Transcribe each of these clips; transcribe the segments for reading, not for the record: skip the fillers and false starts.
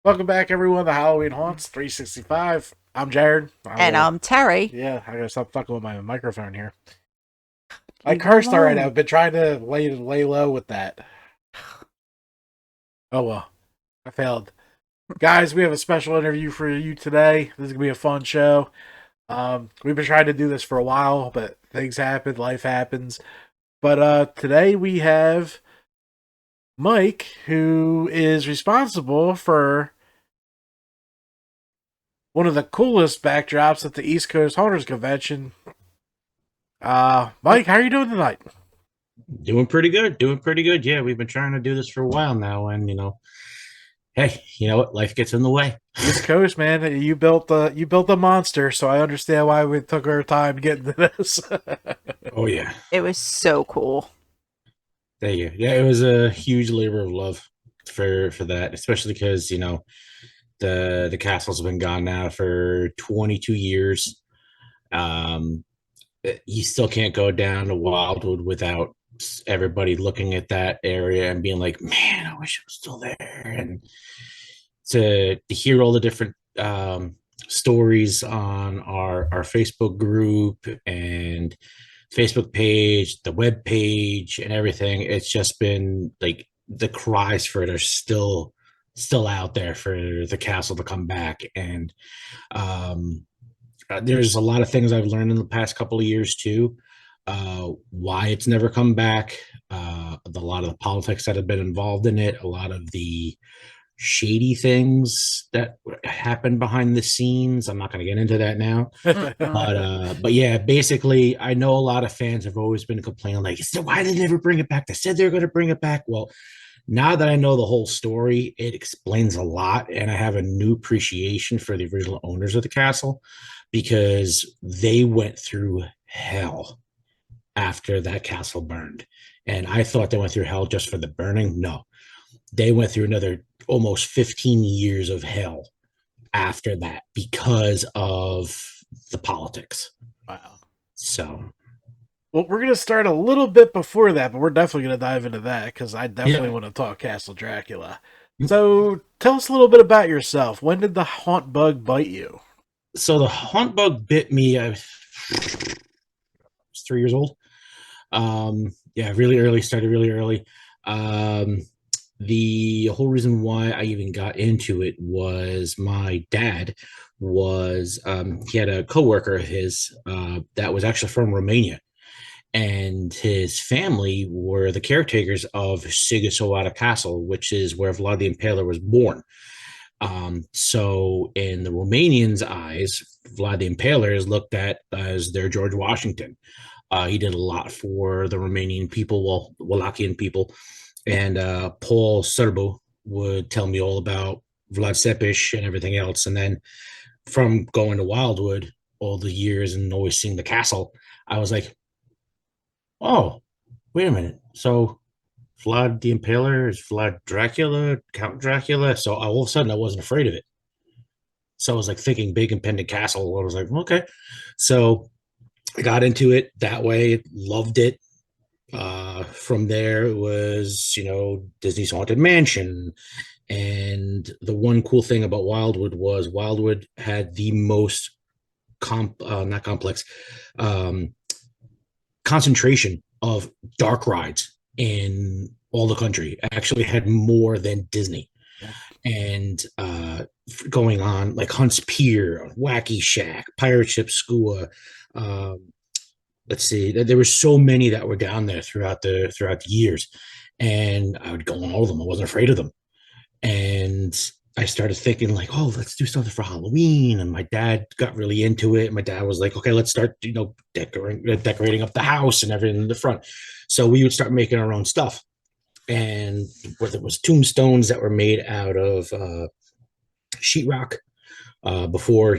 Welcome back, everyone, to Halloween Haunts 365. I'm Jared. And Terry. Yeah, I gotta stop fucking with my microphone here. I Leave him cursed already. alone. I've been trying to lay low with that. Oh well, I failed. Guys, we have a special interview for you today. This is gonna be a fun show. We've been trying to do this for a while, but things happen, life happens. But today we have Mike, who is responsible for one of the coolest backdrops at the East Coast Hunters Convention. Mike, how are you doing tonight? Doing pretty good. Doing pretty good. Yeah, we've been trying to do this for a while now, and hey, you know what? Life gets in the way. East Coast, man, you built a monster, so I understand why we took our time getting to this. Oh yeah, It was so cool. there you go. Yeah, it was a huge labor of love for that, especially because the castle's been gone now for 22 years. Um, you still can't go down to Wildwood without everybody looking at that area and being like, "Man, I wish it was still there." And to hear all the different stories on our Facebook group and Facebook page, the web page, and everything. It's just been like the cries for it are still out there for the castle to come back. And um, there's a lot of things I've learned in the past couple of years too. Why it's never come back. A lot of the politics that have been involved in it. A lot of the shady things that happened behind the scenes. I'm not going to get into that now, Mm-mm. but yeah, basically, I know a lot of fans have always been complaining like, "So why did they never bring it back? They said they were going to bring it back." Well, now that I know the whole story, it explains a lot, and I have a new appreciation for the original owners of the castle because they went through hell after that castle burned. And I thought they went through hell just for the burning. No, they went through another almost 15 years of hell after that because of the politics. Wow. So, Well, we're gonna start a little bit before that, but we're definitely gonna dive into that because I definitely yeah. want to talk Castle Dracula. So, tell us a little bit about yourself. When did the haunt bug bite you? So the haunt bug bit me. I was 3 years old. Yeah, really early, started really early. Um, the whole reason why I even got into it was my dad was he had a coworker of his that was actually from Romania, and his family were the caretakers of Sigisowata Castle, which is where Vlad the Impaler was born. So in the Romanians' eyes, Vlad the Impaler is looked at as their George Washington. He did a lot for the Romanian people, well, Wallachian people, and Paul Serbo would tell me all about Vlad Sepish and everything else. And then from going to Wildwood all the years and always seeing the castle, I was like, oh, wait a minute. So Vlad the Impaler is Vlad Dracula, Count Dracula. So all of a sudden, I wasn't afraid of it. So I was like thinking big impending castle. I was like, okay. So I got into it that way, loved it. From there, it was, Disney's Haunted Mansion. And the one cool thing about Wildwood was Wildwood had the most not complex, um, concentration of dark rides in all the country. Actually had more than Disney. And going on like Hunt's Pier, Wacky Shack, Pirate Ship Skua. Let's see, there were so many that were down there throughout the years, and I would go on all of them. I wasn't afraid of them, and I started thinking like, oh, let's do something for Halloween. And my dad got really into it. My dad was like, okay, let's start, decorating up the house and everything in the front. So we would start making our own stuff, and whether it was tombstones that were made out of sheetrock before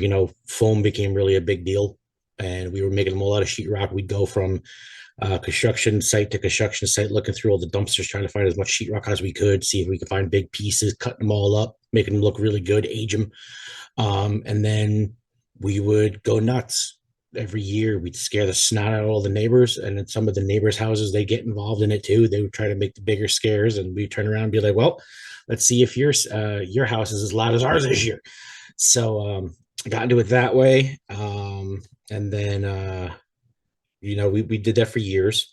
foam became really a big deal, and we were making them all out of sheetrock. We'd go from construction site to construction site, looking through all the dumpsters, trying to find as much sheetrock as we could, see if we could find big pieces, cutting them all up, making them look really good, age them, and then we would go nuts. every year we'd scare the snot out of all the neighbors, and then some of the neighbors' houses they get involved in it too. They would try to make the bigger scares, and we turn around and be like, "Well, let's see if your house is as loud as ours this year." So I got into it that way, and then we did that for years.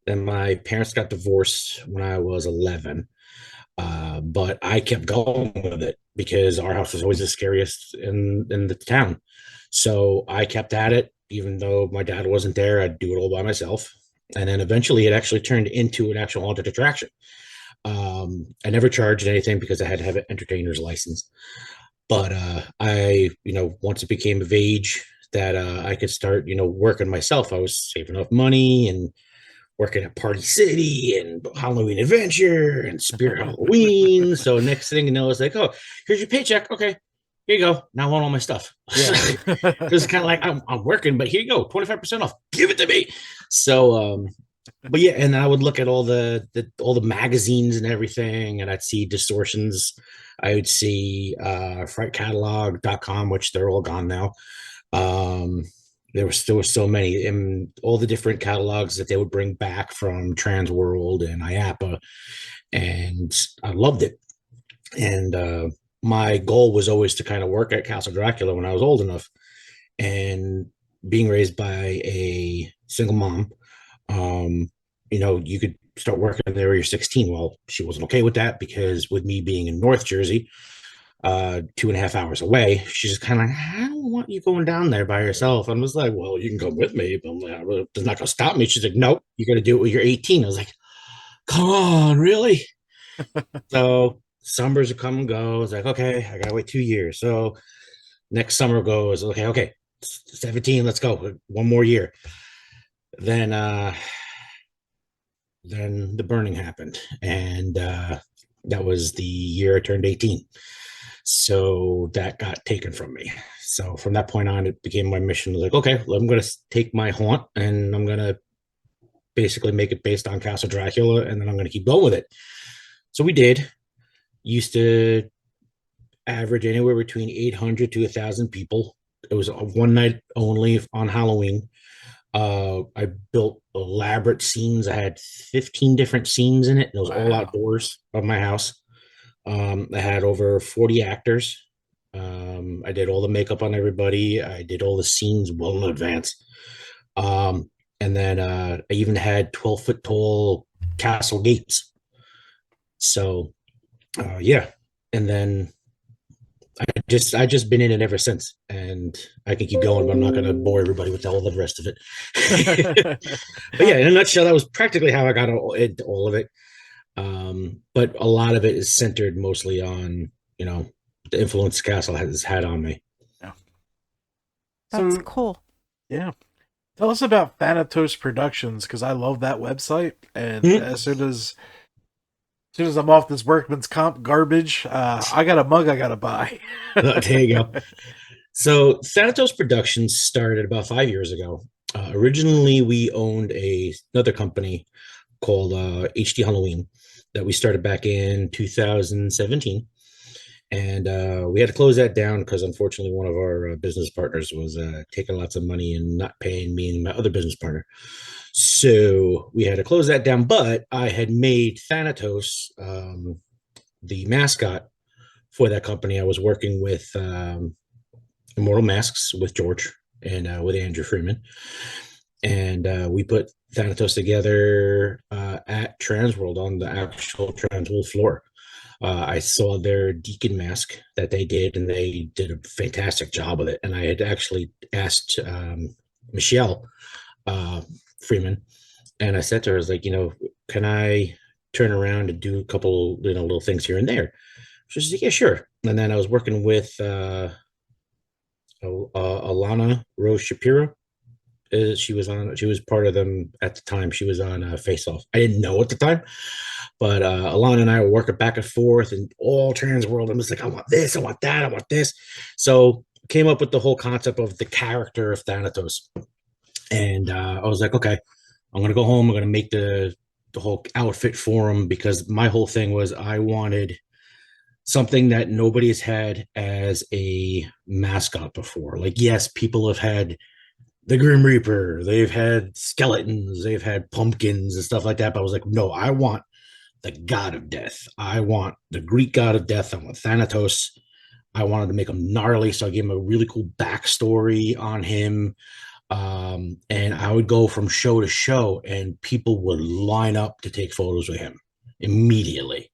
Then my parents got divorced when I was 11. But I kept going with it because our house was always the scariest in the town. So I kept at it, even though my dad wasn't there. I'd do it all by myself. And then eventually it actually turned into an actual haunted attraction. I never charged anything because I had to have an entertainer's license. But once it became of age that I could start, working myself, I was saving up money and working at Party City and Halloween Adventure and Spirit Halloween. So next thing you know, it's like, oh, here's your paycheck. Okay, here you go. Now I want all my stuff. Yeah. It's kind of like I'm working, but here you go, 25% off. Give it to me. So, but yeah, and I would look at all the magazines and everything, and I'd see distortions. I would see frightcatalog.com, which they're all gone now. There were so many, and all the different catalogs that they would bring back from Trans World and IAPA, and I loved it. And my goal was always to kind of work at Castle Dracula when I was old enough. And being raised by a single mom, you could start working there when you're 16. Well, she wasn't okay with that because with me being in North Jersey, 2.5 hours away, she's just kind of like, I don't want you going down there by yourself. And I was like, well, you can come with me, but I'm like, well, it's not gonna stop me. She's like, nope, you got to do it when you're 18. I was like, come on, really? So summers would come and go. I was like, okay, I gotta wait 2 years. So next summer goes, okay, 17, let's go, one more year. Then the burning happened, and that was the year I turned 18. So that got taken from me. So from that point on, it became my mission. Like, okay, well, I'm going to take my haunt and I'm going to basically make it based on Castle Dracula, and then I'm going to keep going with it. So we did. Used to average anywhere between 800 to 1,000 people. It was a one night only on Halloween. I built elaborate scenes. I had 15 different scenes in it. It was all outdoors of my house. I had over 40 actors. I did all the makeup on everybody. I did all the scenes well in advance. And then I even had 12-foot tall castle gates. So, yeah. And then I just been in it ever since, and I can keep going, but I'm not going to bore everybody with all the rest of it. But yeah, in a nutshell, that was practically how I got into all of it. But a lot of it is centered mostly on, the influence Castle has had on me. Yeah. That's cool. Yeah. Tell us about Thanatos Productions, because I love that website. And as soon as I'm off this workman's comp garbage, I got a mug I got to buy. There you go. So Thanatos Productions started about 5 years ago. Originally, we owned another company called HD Halloween that we started back in 2017. And we had to close that down because unfortunately one of our business partners was taking lots of money and not paying me and my other business partner. So we had to close that down, but I had made Thanatos the mascot for that company. I was working with Immortal Masks with George and with Andrew Freeman. And we put Thanatos together at Transworld on the actual Transworld floor. I saw their Deacon mask that they did, and they did a fantastic job with it. And I had actually asked Michelle Freeman, and I said to her, I was like, can I turn around and do a couple, little things here and there? She said, yeah, sure. And then I was working with Alana Rose Shapiro. She was part of them at the time. She was on Face Off. I didn't know at the time, but Alana and I were working back and forth and all Trans World. I was like, I want this, I want that, I want this. So came up with the whole concept of the character of Thanatos. And I was like, okay, I'm going to go home. I'm going to make the whole outfit for him, because my whole thing was I wanted something that nobody has had as a mascot before. Like, yes, people have had the Grim Reaper, they've had skeletons, they've had pumpkins and stuff like that. But I was like, no, I want the god of death. I want the Greek god of death. I want Thanatos. I wanted to make him gnarly, so I gave him a really cool backstory on him. And I would go from show to show, and people would line up to take photos with him immediately.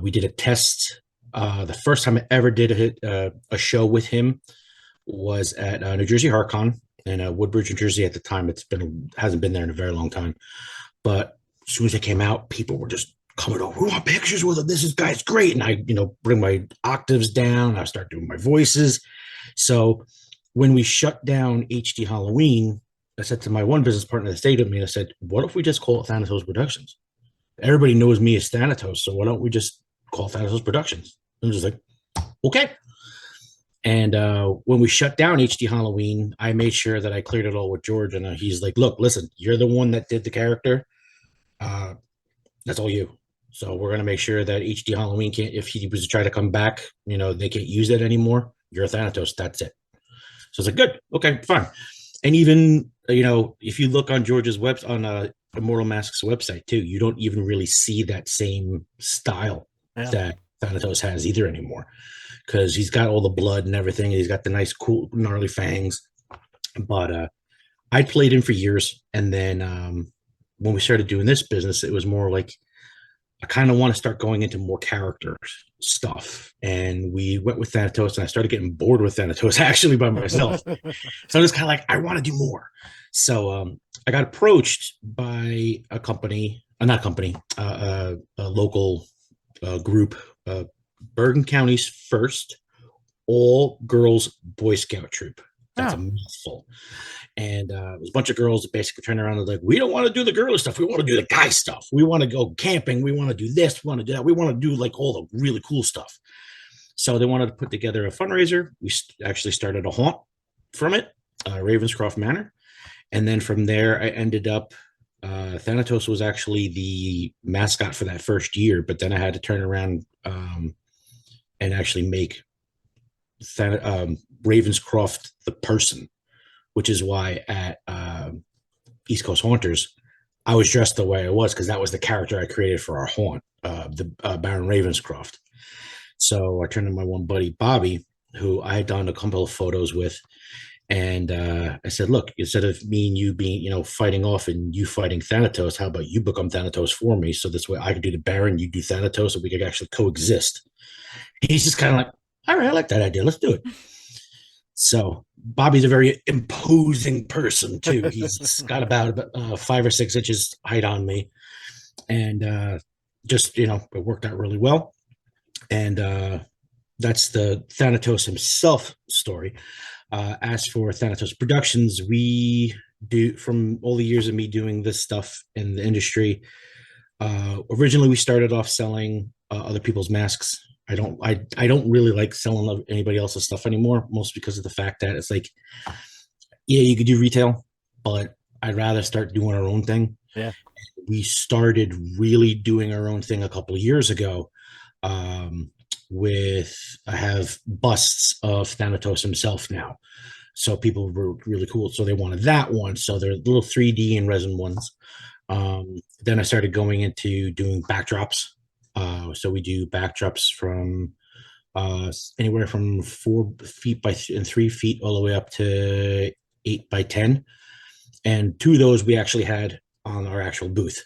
We did a test. The first time I ever did a show with him was at New Jersey HorrorCon in Woodbridge, New Jersey. At the time, hasn't been there in a very long time. But as soon as it came out, people were just coming over. We want pictures with him. Guy's great. And I, bring my octaves down. I start doing my voices. So when we shut down HD Halloween, I said to my one business partner that stayed with me, I said, what if we just call it Thanatos Productions? Everybody knows me as Thanatos, so why don't we just call Thanatos Productions? And I was just like, okay. And when we shut down HD Halloween, I made sure that I cleared it all with George. And he's like, look, listen, you're the one that did the character. That's all you. So we're going to make sure that HD Halloween can't, if he was to try to come back, they can't use it anymore. You're a Thanatos. That's it. So I was like, good. Okay, fine. And even, if you look on George's website, on Immortal Masks website too, you don't even really see that same style that Thanatos has either anymore, because he's got all the blood and everything. And he's got the nice, cool, gnarly fangs. But I played him for years. And then when we started doing this business, it was more like, I kind of want to start going into more character stuff. And we went with Thanatos, and I started getting bored with Thanatos actually by myself. So I was kind of like, I want to do more. So I got approached by a company, a local group, Bergen County's first all girls Boy Scout troop. That's a mouthful. And it was a bunch of girls that basically turned around and like, we don't want to do the girly stuff. We want to do the guy stuff. We want to go camping. We want to do this. We want to do that. We want to do like all the really cool stuff. So they wanted to put together a fundraiser. We actually started a haunt from it, Ravenscroft Manor. And then from there, I ended up, Thanatos was actually the mascot for that first year, but then I had to turn around and actually make Ravenscroft the person, which is why at East Coast Haunters, I was dressed the way I was, because that was the character I created for our haunt, the Baron Ravenscroft. So I turned to my one buddy, Bobby, who I had done a couple of photos with. And I said, look, instead of me and you being, fighting off and you fighting Thanatos, how about you become Thanatos for me? So this way I could do the Baron, you do Thanatos, and we could actually coexist. He's just kind of like, all right, I like that idea. Let's do it. So Bobby's a very imposing person too. He's got about 5 or 6 inches height on me, and just it worked out really well. And that's the Thanatos himself story. As for Thanatos Productions, we do, from all the years of me doing this stuff in the industry. Originally, we started off selling other people's masks. I don't really like selling anybody else's stuff anymore, mostly because of the fact that it's like, yeah, you could do retail, but I'd rather start doing our own thing. Yeah. We started really doing our own thing a couple of years ago. I have busts of Thanatos himself now. So people were really cool. So they wanted that one. So they're little 3D and resin ones. Then I started going into doing backdrops. So we do backdrops from anywhere from 4 feet by 3 feet all the way up to 8 by 10. And 2 of those we actually had on our actual booth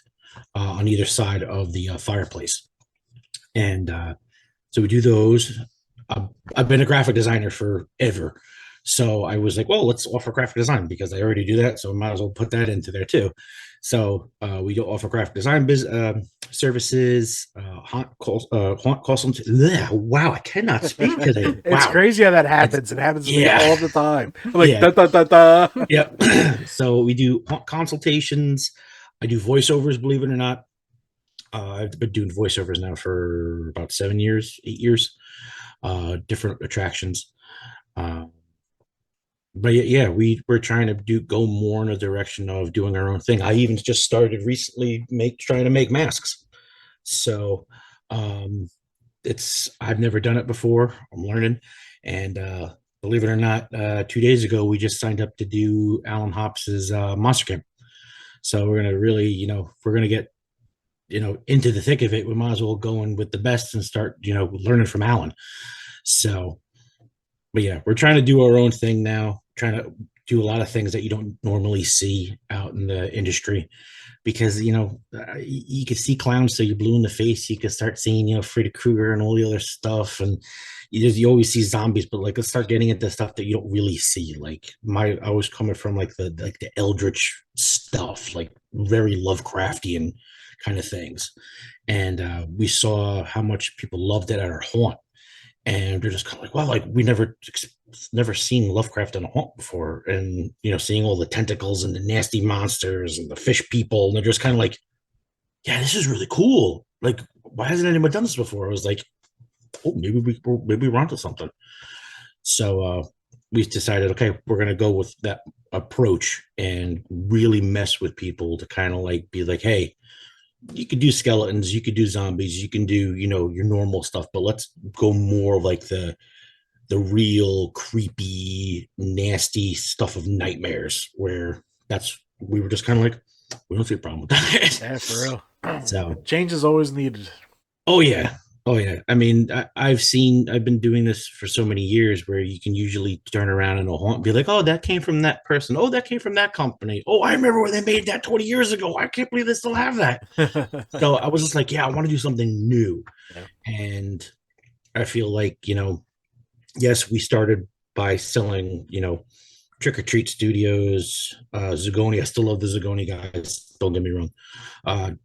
on either side of the fireplace. And so we do those. I've been a graphic designer forever. So I was like, well, let's offer graphic design because I already do that. So I might as well put that into there too. So we do offer graphic design services, haunt costumes. Wow, I cannot speak today. It's crazy how that happens. It happens to me all the time. I'm like, yeah. Da, da, da, da. Yeah. So we do haunt consultations. I do voiceovers, believe it or not. I've been doing voiceovers now for about 7 years, 8 years, different attractions. But yeah, we're trying to go more in a direction of doing our own thing. I even just started recently trying to make masks. So I've never done it before. I'm learning. And believe it or not, 2 days ago we just signed up to do Alan Hops's Monster Camp. So we're gonna really, if we're gonna get, into the thick of it, we might as well go in with the best and start, learning from Alan. So, but yeah, we're trying to do our own thing now. Trying to do a lot of things that you don't normally see out in the industry, because you could see clowns so you're blue in the face. You could start seeing Freddy Krueger and all the other stuff, and you always see zombies, but like let's start getting into stuff that you don't really see. Like I was coming from like the eldritch stuff, like very Lovecraftian kind of things, and we saw how much people loved it at our haunt, and they're just kind of like, wow, like we never seen Lovecraft in a haunt before, and seeing all the tentacles and the nasty monsters and the fish people, and they're just kind of like, yeah, this is really cool. Like, why hasn't anyone done this before? I was like, oh, maybe we're onto something. So we decided, okay, we're gonna go with that approach and really mess with people to kind of like be like, hey, you could do skeletons, you could do zombies, you can do your normal stuff, but let's go more like the real creepy, nasty stuff of nightmares. Where we were just kind of like, we don't see a problem with that. Yeah, for real. So Change is always needed. oh yeah. Oh yeah. I mean, I've been doing this for so many years where you can usually turn around in a haunt and be like, oh, that came from that person. Oh, that came from that company. Oh, I remember when they made that 20 years ago. I can't believe they still have that. So I was just like, yeah, I want to do something new. Yeah. And I feel like, yes, we started by selling, Trick or Treat Studios, Zagoni. I still love the Zagoni guys. Don't get me wrong.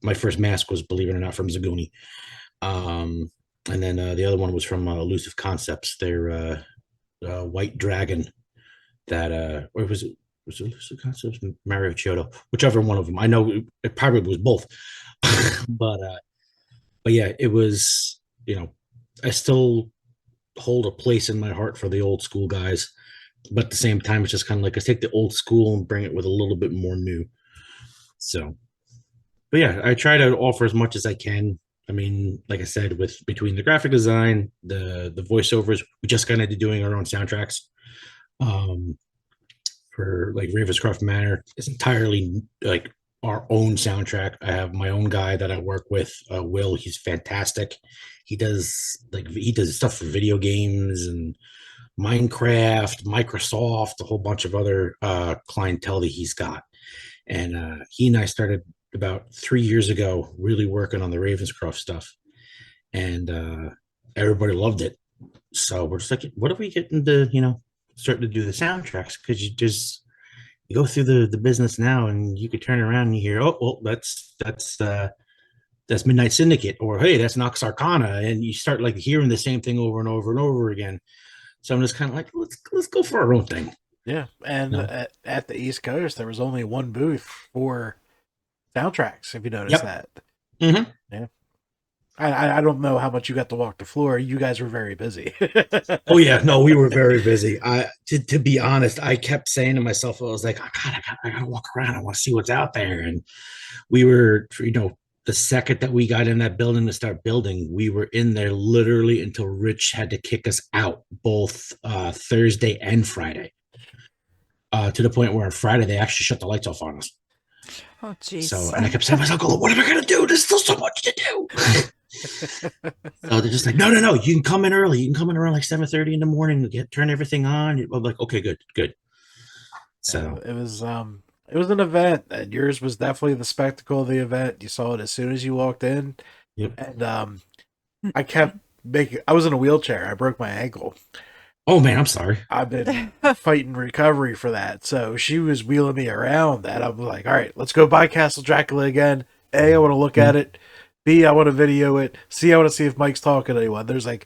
My first mask was, believe it or not, from Zagoni. And then the other one was from Elusive Concepts. Their White Dragon. That or was it? Was it Elusive Concepts? Mario Chiodo, whichever one of them. I know it probably was both, but yeah, it was. I still hold a place in my heart for the old school guys, but at the same time, it's just kind of like I take the old school and bring it with a little bit more new. So, but yeah, I try to offer as much as I can. I mean, like I said, with between the graphic design, the voiceovers, we just got into doing our own soundtracks. Um, for like Ravenscroft Manor, it's entirely like our own soundtrack. I have my own guy that I work with, Will. He's fantastic. He does stuff for video games and Minecraft, Microsoft, a whole bunch of other clientele that he's got. And he and I started about 3 years ago, really working on the Ravenscroft stuff, and everybody loved it. So we're just like, what if we get into starting to do the soundtracks? Because you go through the business now, and you could turn around and you hear, oh well, that's Midnight Syndicate, or hey, that's Nox Arcana, and you start like hearing the same thing over and over and over again. So I'm just kind of like, let's go for our own thing. Yeah, and at the East Coast, there was only one booth for soundtracks. If you notice that, Mm-hmm. yeah. I don't know how much you got to walk the floor. You guys were very busy. Oh yeah, no, we were very busy. To be honest, I kept saying to myself, I was like, oh, God, I gotta walk around. I want to see what's out there. And we were, the second that we got in that building to start building, we were in there literally until Rich had to kick us out, both Thursday and Friday. To the point where on Friday they actually shut the lights off on us. Oh, geez. So, and I kept saying to myself, what am I gonna do? There's still so much to do. So they're just like, no, you can come in early. You can come in around like 7:30 in the morning, turn everything on. I'm like, okay, good. So it was an event, and yours was definitely the spectacle of the event. You saw it as soon as you walked in. Yep. And I was in a wheelchair. I broke my ankle. Oh man, I'm sorry. I've been fighting recovery for that. So she was wheeling me around that. I'm like, all right, let's go buy Castle Dracula again. A, I want to look at it. B, I want to video it. C, I want to see if Mike's talking to anyone. There's like,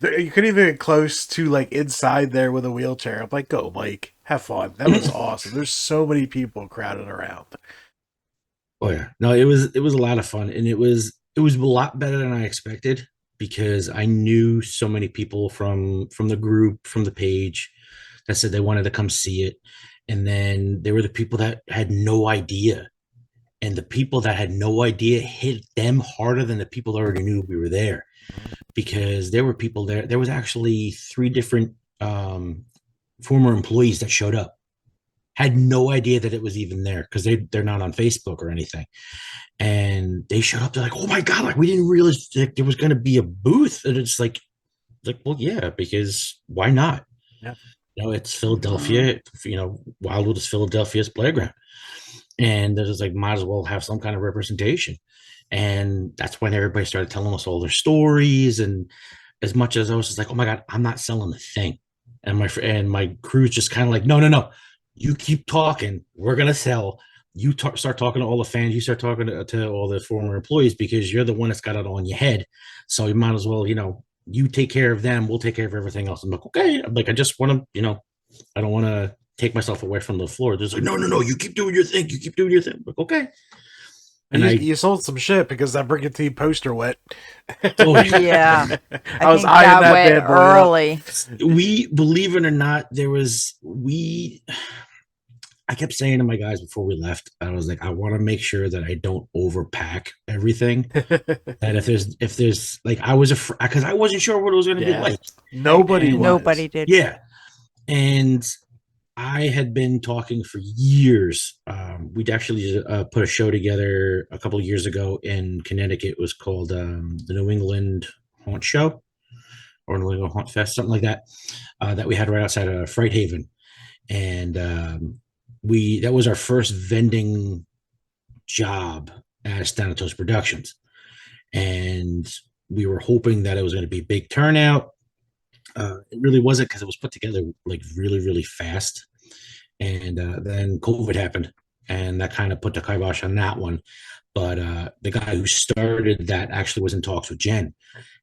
you couldn't even get close to like inside there with a wheelchair. I'm like, go, Mike, have fun. That was awesome. There's so many people crowded around. Oh yeah, no, it was a lot of fun, and it was a lot better than I expected, because I knew so many people from the group, from the page, that said they wanted to come see it. And then there were the people that had no idea. And the people that had no idea hit them harder than the people that already knew we were there. Because there were people there. There was actually 3 different former employees that showed up. Had no idea that it was even there because they're not on Facebook or anything. And they showed up. They're like, "Oh my god! Like we didn't realize like, there was going to be a booth." And it's like, well, yeah, because why not? Yeah. It's Philadelphia. Wildwood is Philadelphia's playground, and there's like might as well have some kind of representation. And that's when everybody started telling us all their stories. And as much as I was just like, "Oh my god, I'm not selling a thing," and my crew's just kind of like, "No, you keep talking. We're gonna sell." You start talking to all the fans. You start talking to all the former employees because you're the one that's got it on your head. So you might as well, you take care of them. We'll take care of everything else. I'm like, okay. I'm like, I just want to, I don't want to take myself away from the floor. There's like, no. You keep doing your thing. You keep doing your thing. I'm like, okay. And you sold some shit because that Brigantine poster went. Oh, yeah. I was eyeing that bad boy early. We, believe it or not, I kept saying to my guys before we left, I was like, I want to make sure that I don't overpack everything. That if there's like, I was afraid because I wasn't sure what it was going to be like. Nobody did. Yeah. And I had been talking for years. We'd actually put a show together a couple of years ago in Connecticut. It was called the New England Haunt Show or New England Haunt Fest, something like that, that we had right outside of Fright Haven. And that was our first vending job as Thanatos Productions. And we were hoping that it was going to be a big turnout. It really wasn't because it was put together like really, really fast. And then COVID happened, and that kind of put the kibosh on that one. But the guy who started that actually was in talks with Jen.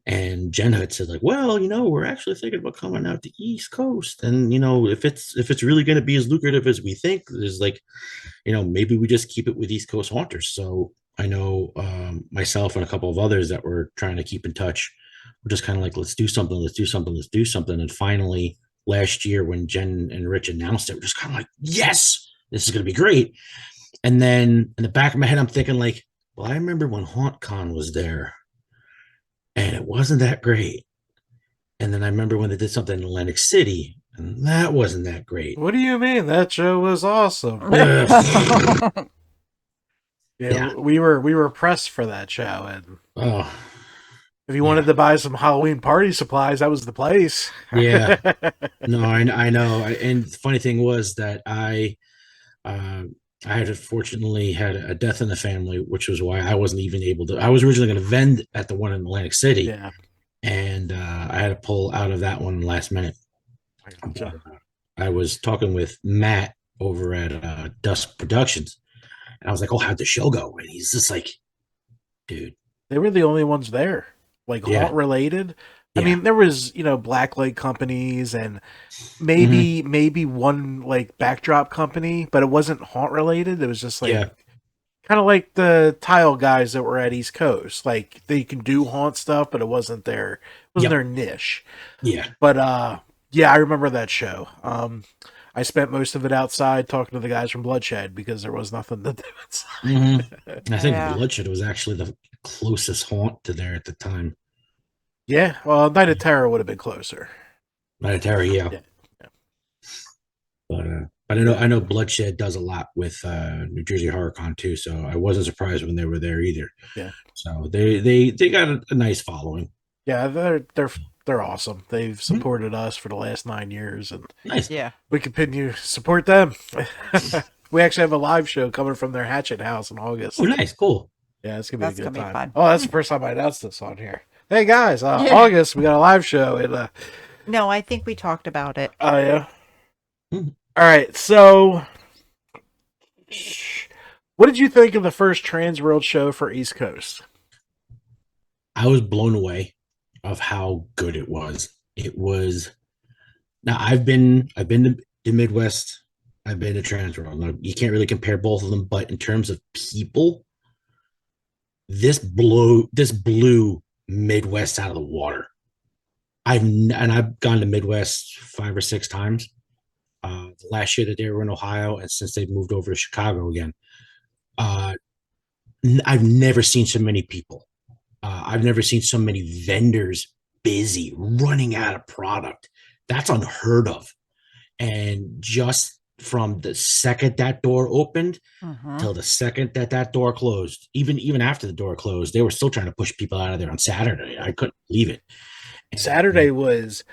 And Jen had said, like, well, we're actually thinking about coming out the East Coast. And, if it's really going to be as lucrative as we think, there's like, maybe we just keep it with East Coast haunters. So I know myself and a couple of others that were trying to keep in touch. We're just kind of like, let's do something. And finally, last year when Jen and Rich announced it, we're just kind of like, yes, this is going to be great. And then in the back of my head, I'm thinking like, well, I remember when HauntCon was there and it wasn't that great. And then I remember when they did something in Atlantic City and that wasn't that great. What do you mean? That show was awesome. Yeah, we were pressed for that show. And if you wanted to buy some Halloween party supplies, that was the place. Yeah. No, I know. And the funny thing was that I had fortunately had a death in the family, which was why I wasn't even able to. I was originally going to vend at the one in Atlantic City. Yeah. And I had to pull out of that one last minute. I was talking with Matt over at Dusk Productions. And I was like, oh, how'd the show go? And he's just like, dude. They were the only ones there. Like haunt related. I mean, there was, blacklight companies and maybe one like backdrop company, but it wasn't haunt related. It was just like kind of like the tile guys that were at East Coast. Like they can do haunt stuff, but it wasn't their niche. Yeah. But I remember that show. I spent most of it outside talking to the guys from Bloodshed because there was nothing to do inside. I think Bloodshed was actually the closest haunt to there at the time. Yeah, well, Night of Terror would have been closer. Night of Terror, yeah. But I know Bloodshed does a lot with New Jersey HorrorCon too, so I wasn't surprised when they were there either. Yeah. So they got a nice following. Yeah, they're awesome. They've supported us for the last 9 years, and nice. Yeah, we continue to support them. We actually have a live show coming from their Hatchet House in August. Oh, nice, cool. Yeah, it's gonna be a good time. Fun. Oh, that's the first time I announced this on here. Hey guys, August we got a live show. And no, I think we talked about it. Oh yeah. All right, so what did you think of the first Trans World show for East Coast? I was blown away of how good it was. It was. Now I've been to the Midwest. I've been to Trans World. Now, you can't really compare both of them, but in terms of people, this blew Midwest out of the water. I've gone to Midwest 5 or 6 times. The last year that they were in Ohio, and since they've moved over to Chicago again, I've never seen so many people. I've never seen so many vendors busy, running out of product. That's unheard of. And just from the second that door opened till the second that that door closed, even after the door closed, they were still trying to push people out of there on Saturday. I couldn't believe it. Saturday was,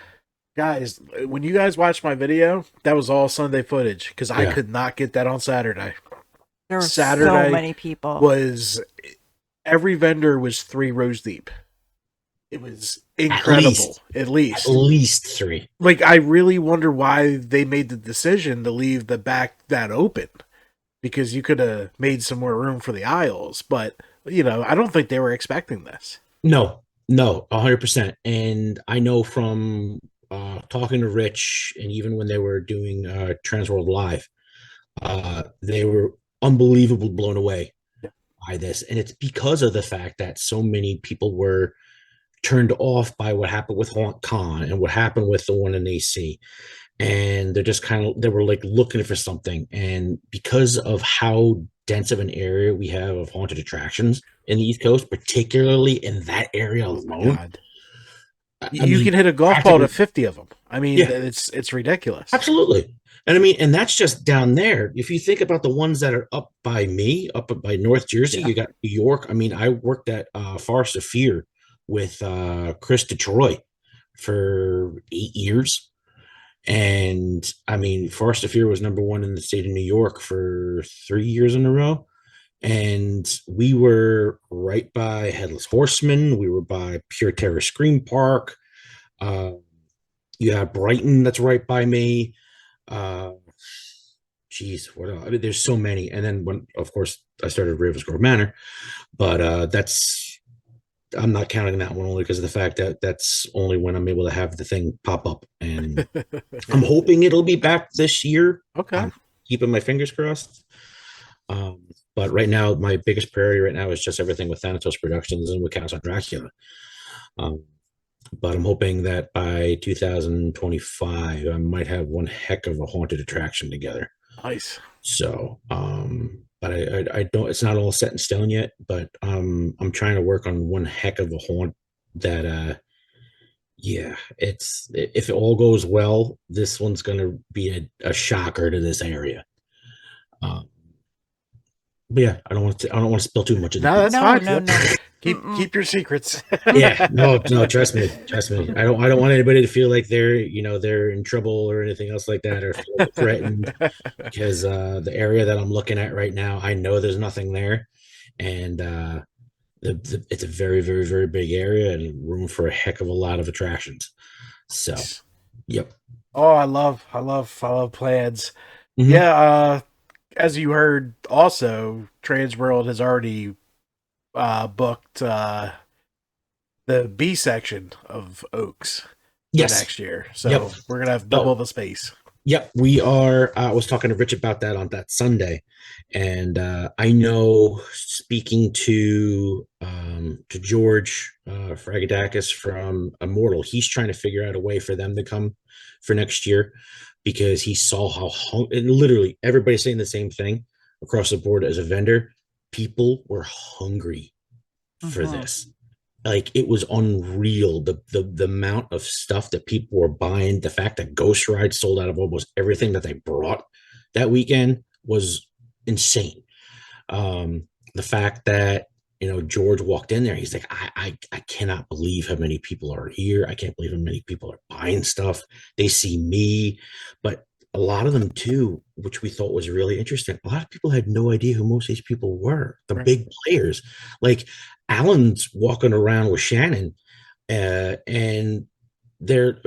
guys, when you guys watched my video, that was all Sunday footage because I could not get that on Saturday. There were Saturday so many people. Was every vendor was 3 rows deep. It was incredible. At least 3. Like, I really wonder why they made the decision to leave the back that open, because you could have made some more room for the aisles. But you know, I don't think they were expecting this. No, 100%. And I know from talking to Rich, and even when they were doing Transworld Live, they were unbelievably blown away by this. And it's because of the fact that so many people were turned off by what happened with Haunt Con and what happened with the one in AC. And they're just they were like looking for something. And because of how dense of an area we have of haunted attractions in the East Coast, particularly in that area alone, you can hit a golf ball to 50 of them. I mean, it's ridiculous. Absolutely. And I mean, and that's just down there. If you think about the ones that are up by me, up by North Jersey, you got New York. I mean, I worked at Forest of Fear with Chris Detroit for 8 years. And I mean, Forest of Fear was #1 in the state of New York for 3 years in a row. And we were right by Headless Horseman. We were by Pure Terror Scream Park. You have Brighton that's right by me. Geez, what else? I mean, there's so many. And then when, of course, I started Ravensgrove Manor, but I'm not counting that one only because of the fact that that's only when I'm able to have the thing pop up. And I'm hoping it'll be back this year. Okay. I'm keeping my fingers crossed. But right now, my biggest priority right now is just everything with Thanatos Productions and with Castle Dracula. But I'm hoping that by 2025, I might have one heck of a haunted attraction together. Nice. So, but I don't, it's not all set in stone yet, but I'm trying to work on one heck of a haunt that, if it all goes well, this one's going to be a shocker to this area. But yeah, I don't want to spill too much of that. No, that's fine. No. Keep your secrets. Yeah, no, trust me. I don't want anybody to feel like they're in trouble or anything else like that, or feel threatened, because the area that I'm looking at right now, I know there's nothing there, and it's a very, very, very big area and room for a heck of a lot of attractions. So, yep. Oh, I love plans. Mm-hmm. Yeah. As you heard, also, Transworld has already booked the B section of Oaks for next year. So we're going to have double the space. Yep, we are. I was talking to Rich about that on that Sunday. And I know, speaking to George Fragadakis from Immortal, he's trying to figure out a way for them to come for next year, because he saw how and literally everybody's saying the same thing across the board as a vendor. People were hungry for this. Like, it was unreal. The amount of stuff that people were buying, the fact that Ghost Ride sold out of almost everything that they brought that weekend was insane. The fact that, George walked in there, he's like, I cannot believe how many people are here. I can't believe how many people are buying stuff. They see me. But a lot of them too, which we thought was really interesting, a lot of people had no idea who most of these people were. The big players. Like, Alan's walking around with Shannon, and they're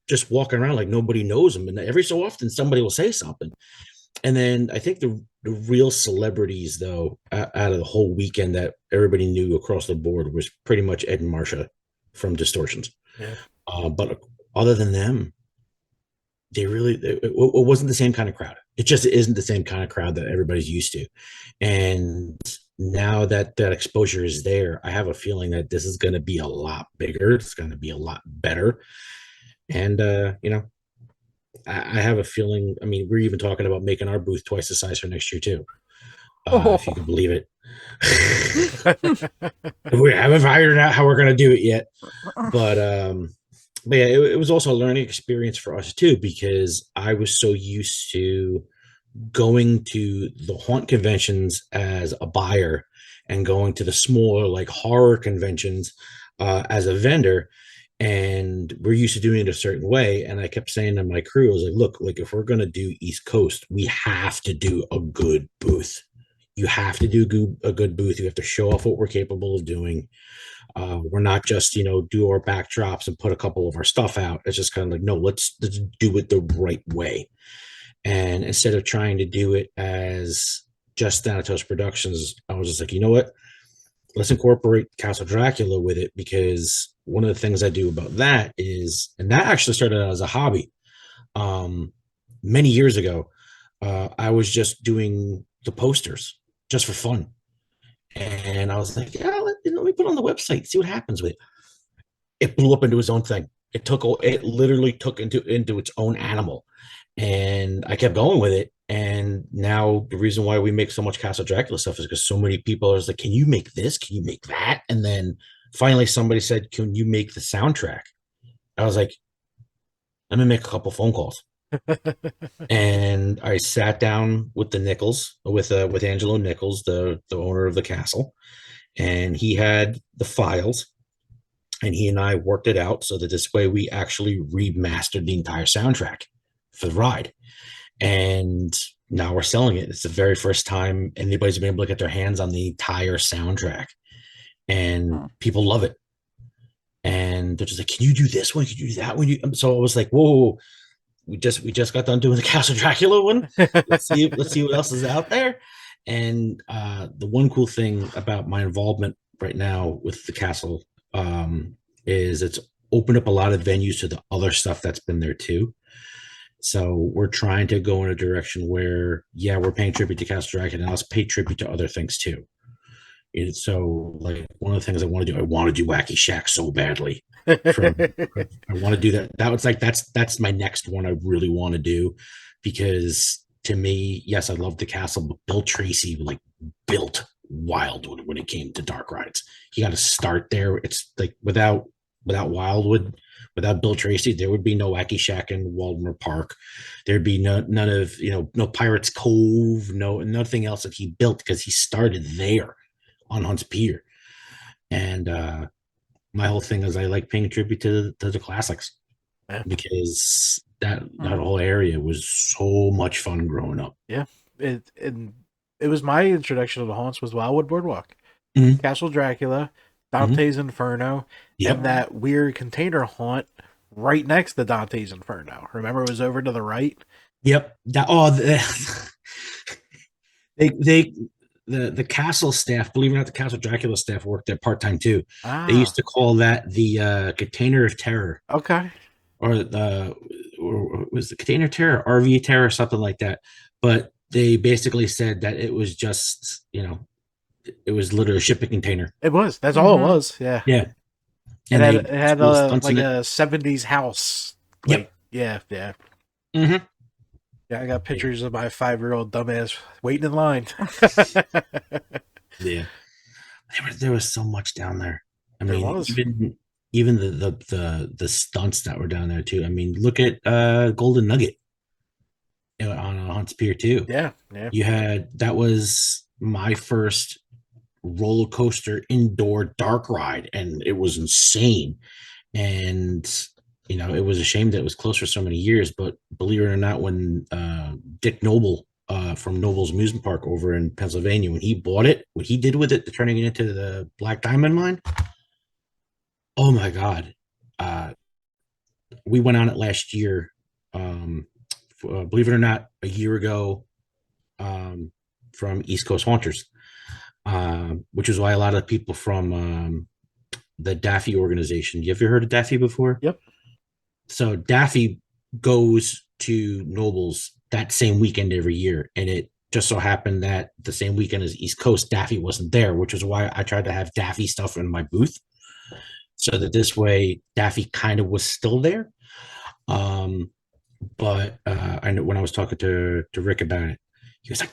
just walking around like nobody knows him. And every so often somebody will say something. And then I think the real celebrities, though, out of the whole weekend that everybody knew across the board was pretty much Ed and Marsha from Distortions. Yeah. But other than them, it wasn't the same kind of crowd. It just isn't the same kind of crowd that everybody's used to. And now that exposure is there, I have a feeling that this is going to be a lot bigger. It's going to be a lot better. And, I have a feeling, I mean, we're even talking about making our booth twice the size for next year too. If you can believe it. We haven't figured out how we're going to do it yet. But but yeah, it was also a learning experience for us too, because I was so used to going to the haunt conventions as a buyer and going to the smaller like horror conventions as a vendor, and we're used to doing it a certain way. And I kept saying to my crew, I was like, look, like if we're going to do East Coast, we have to do a good booth. You have to do a good booth. You have to show off what we're capable of doing. We're not just, do our backdrops and put a couple of our stuff out. It's just kind of like, no, let's do it the right way. And instead of trying to do it as just Thanatos Productions, I was just like, you know what? Let's incorporate Castle Dracula with it, because one of the things I do about that is, and that actually started out as a hobby. Many years ago, I was just doing the posters just for fun. And I was like, yeah, let me put it on the website, see what happens with it. It blew up into its own thing. It literally took into its own animal. And I kept going with it. And now the reason why we make so much Castle Dracula stuff is because so many people are like, can you make this? Can you make that? And then finally somebody said, can you make the soundtrack? I was like, let me make a couple phone calls. And I sat down with the Nichols, with Angelo Nichols, the owner of the castle, and he had the files, and he and I worked it out so that this way we actually remastered the entire soundtrack for the ride. And now we're selling it. It's the very first time anybody's been able to get their hands on the entire soundtrack, and people love it. And they're just like, can you do this one? Can you do that one? So I was like, whoa, we just got done doing the Castle Dracula one. Let's see what else is out there. And the one cool thing about my involvement right now with the castle is it's opened up a lot of venues to the other stuff that's been there too. So we're trying to go in a direction where, yeah, we're paying tribute to Castle Dracula, and let's pay tribute to other things too. So like one of the things I want to do Wacky Shack so badly. I want to do that. That was like that's my next one I really want to do, because to me, yes, I love the castle, but Bill Tracy like built Wildwood when it came to dark rides. You got to start there. It's like without Wildwood, without Bill Tracy, there would be no Wacky Shack in Waldemar Park. There'd be none of no Pirates Cove, nothing else that he built, because he started there on Hunts Pier. And my whole thing is I like paying tribute to the classics, because that whole area was so much fun growing up. Yeah, it was my introduction to the haunts was Wildwood Boardwalk, Castle Dracula, Dante's Inferno, and that weird container haunt right next to Dante's Inferno. Remember, it was over to the right. Yep. The castle staff, believe it or not, the Castle Dracula staff worked there part-time too. They used to call that the container of terror. Okay. Or was the container terror, RV terror, something like that. But they basically said that it was just, it was literally a shipping container. It was. That's all it was. Yeah. Yeah. And it had like a 70s house. Like, yep. Yeah. Mm-hmm. Yeah, I got pictures of my 5-year-old dumbass waiting in line. Yeah. There was so much down there. I mean, even the stunts that were down there too. I mean, look at Golden Nugget on Hunts Pier too. Yeah. That was my first roller coaster indoor dark ride, and it was insane. And it was a shame that it was closed for so many years, but believe it or not, when Dick Noble from Noble's Amusement Park over in Pennsylvania, when he bought it, what he did with it, turning it into the Black Diamond Mine, oh my God. We went on it last year, believe it or not, a year ago, from East Coast Haunters, which is why a lot of people from the Daffy organization. You ever heard of Daffy before? Yep. So Daffy goes to Nobles that same weekend every year, and it just so happened that the same weekend as East Coast, Daffy wasn't there, which is why I tried to have Daffy stuff in my booth, so that this way Daffy kind of was still there. But I know when I was talking to Rick about it, he was like,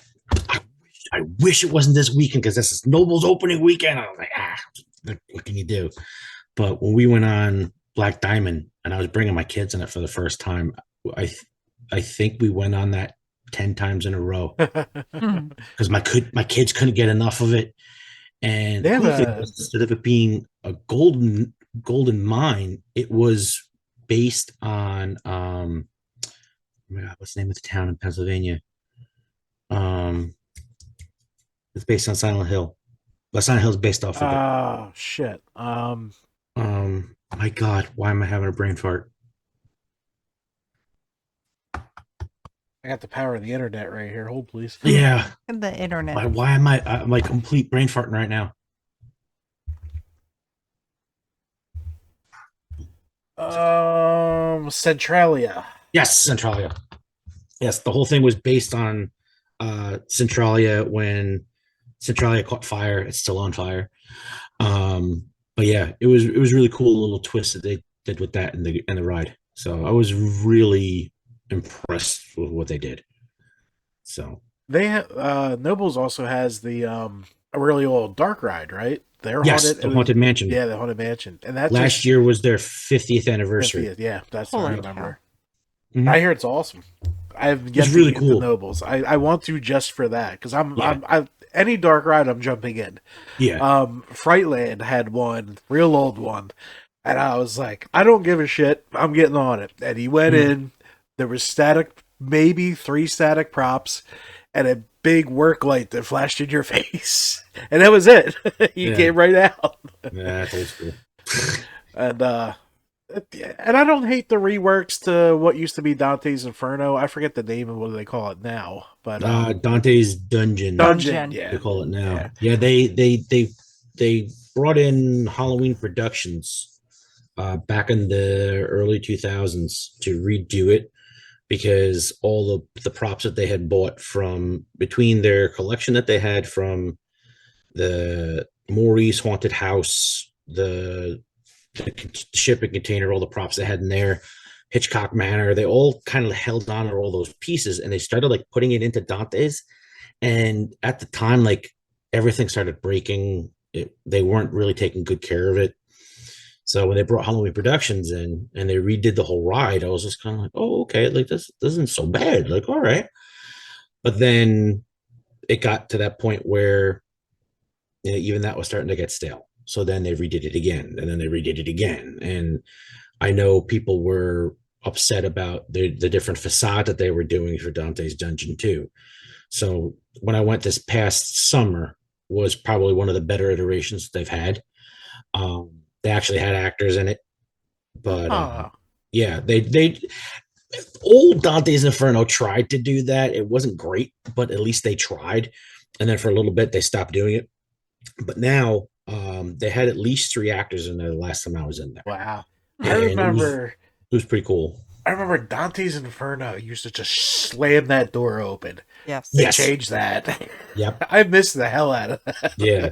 I wish it wasn't this weekend, because this is Noble's opening weekend. I was like, what can you do? But when we went on Black Diamond, and I was bringing my kids in it for the first time. I I think we went on that 10 times in a row Mhm. because my kids couldn't get enough of it. And They the have cool thing a was, instead of it being a golden mine, it was based on oh my God, what's the name of the town in Pennsylvania? Um, it's based on Silent Hill. But Silent Hill is based off of it. oh shit. My God, why am I having a brain fart? I got the power of the internet right here. Hold please. Yeah, The internet. why am I'm like complete brain farting right now? Centralia. Yes, Centralia. Yes, the whole thing was based on Centralia. When Centralia caught fire, it's still on fire. But yeah, it was really cool, little twist that they did with that in the ride. So I was really impressed with what they did. So Nobles also has the a really old dark ride, right? They're yes, haunted. the Haunted Mansion. Yeah, the haunted mansion, and that's Last year was their 50th anniversary. 50th. Yeah, that's what I Holy remember. cow. Mhm. I hear it's awesome. I've yet It's to really get into cool. Nobles. I want to just for that because Yeah. I any dark ride I'm jumping in. Yeah. Frightland had one real old one, and I was like, I don't give a shit. I'm getting on it. And he went Mhm. in. There was static, maybe 3 static props, and a big work light that flashed in your face, and that was it. You Yeah. came right out, Yeah, that's old school. and I don't hate the reworks to what used to be Dante's Inferno. I forget the name of what they call it now, but Dante's Dungeon, Dungeon. Dungeon. they Yeah, call it now. yeah. Yeah, they brought in Halloween Productions back in the early 2000s to redo it because all the props that they had bought from between their collection that they had from the Maurice Haunted House, the shipping container, all the props they had in there, Hitchcock Manor, they all kind of held on to all those pieces and they started like putting it into Dante's. And at the time, like everything started breaking. They weren't really taking good care of it. So when they brought Halloween Productions in and they redid the whole ride, I was just kind of like, oh, okay, like this isn't so bad. Like, all right. But then it got to that point where even that was starting to get stale. So then they redid it again, and then they redid it again. And I know people were upset about the different facade that they were doing for Dante's Dungeon too. So when I went this past summer was probably one of the better iterations they've had. They actually had actors in it, but Oh, yeah, they old Dante's Inferno tried to do that. It wasn't great, but at least they tried. And then for a little bit they stopped doing it. But now they had at least 3 actors in there the last time I was in there. wow. I And remember it was pretty cool. I remember Dante's Inferno used to just slam that door open. Yes. They Yes. changed that. Yep. I missed the hell out of that. Yeah.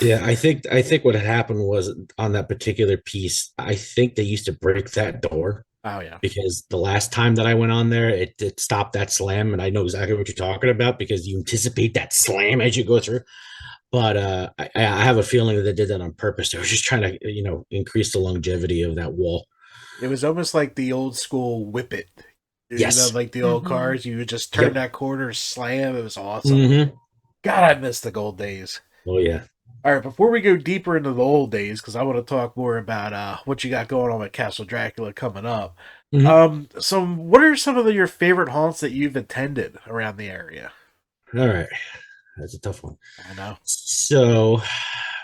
Yeah, I think what had happened was on that particular piece, I think they used to break that door Oh yeah. because the last time that I went on there, it stopped that slam, and I know exactly what you're talking about because you anticipate that slam as you go through. But I have a feeling that they did that on purpose. They were just trying to, increase the longevity of that wall. It was almost like the old school whip it. Yes. Like the old Mhm. cars. You would just turn Yep. that corner, slam. It was awesome. Mm-hmm. God, I miss the gold days. Oh yeah. All right, before we go deeper into the old days, because I want to talk more about what you got going on with Castle Dracula coming up. Mhm. So what are some of your favorite haunts that you've attended around the area? All right. That's a tough one. I know. So,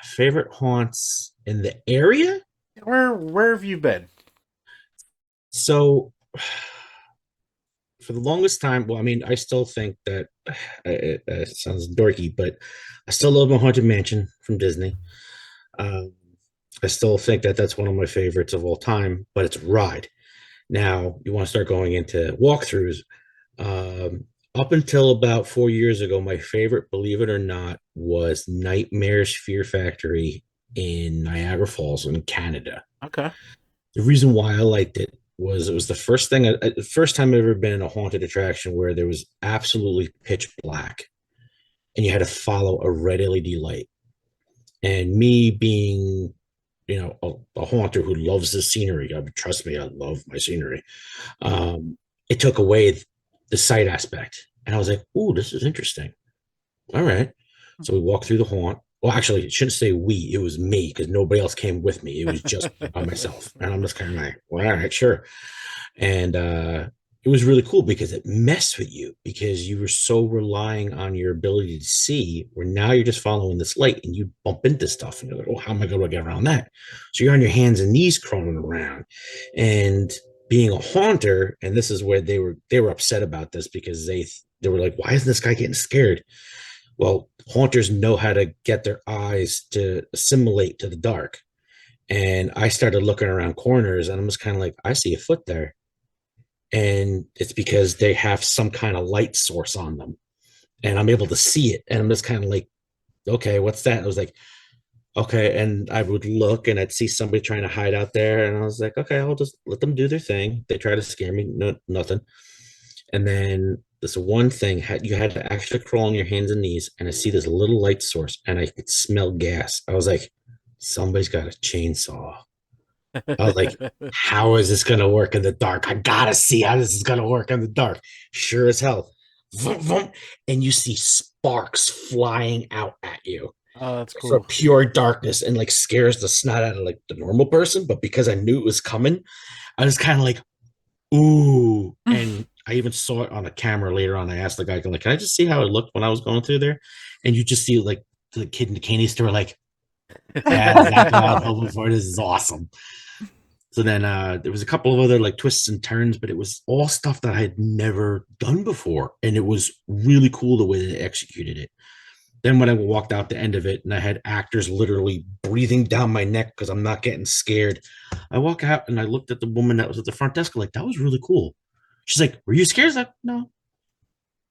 favorite haunts in the area? Where have you been? So, for the longest time, well, I mean, I still think that it sounds dorky, but I still love my Haunted Mansion from Disney. Um, I still think that that's one of my favorites of all time, but it's a ride. Now, you want to start going into walkthroughs. Um, Up until about 4 years ago, my favorite, believe it or not, was Nightmares Fear Factory in Niagara Falls in Canada. Okay. The reason why I liked it was the first time I've ever been in a haunted attraction where there was absolutely pitch black and you had to follow a red LED light. And me being a haunter who loves the scenery. I mean, trust me, I love my scenery. It took away the sight aspect. And I was like, ooh, this is interesting. All right. So we walked through the haunt. Well, actually, it shouldn't say we. It was me because nobody else came with me. It was just by myself. And I'm just kind of like, well, all right, sure. And it was really cool because it messed with you because you were so relying on your ability to see, where now you're just following this light and you bump into stuff and you're like, oh, how am I going to get around that? So you're on your hands and knees crawling around. And being a haunter, and this is where they were upset about this because they were like, why isn't this guy getting scared? Well, haunters know how to get their eyes to assimilate to the dark. And I started looking around corners and I'm just kind of like, I see a foot there. And it's because they have some kind of light source on them. And I'm able to see it. And I'm just kind of like, okay, what's that? And I was like, okay. And I would look and I'd see somebody trying to hide out there. And I was like, okay, I'll just let them do their thing. They try to scare me, no, nothing. And then this one thing you had to actually crawl on your hands and knees, and I see this little light source, and I could smell gas. I was like, somebody's got a chainsaw. I was like, how is this gonna work in the dark? I gotta see how this is gonna work in the dark. Sure as hell. Vroom, vroom, and you see sparks flying out at you. Oh, that's For cool. pure darkness and like scares the snot out of like the normal person. But because I knew it was coming, I was kind of like, ooh. And I even saw it on a camera later on. I asked the guy, like, can I just see how it looked when I was going through there? And you just see like the kid in the candy store, like, yeah, exactly what I was hoping for. This is awesome. So then there was a couple of other like twists and turns, but it was all stuff that I had never done before. And it was really cool the way they executed it. Then when I walked out the end of it and I had actors literally breathing down my neck because I'm not getting scared, I walk out and I looked at the woman that was at the front desk, like, that was really cool. She's like, were you scared? I was like, no.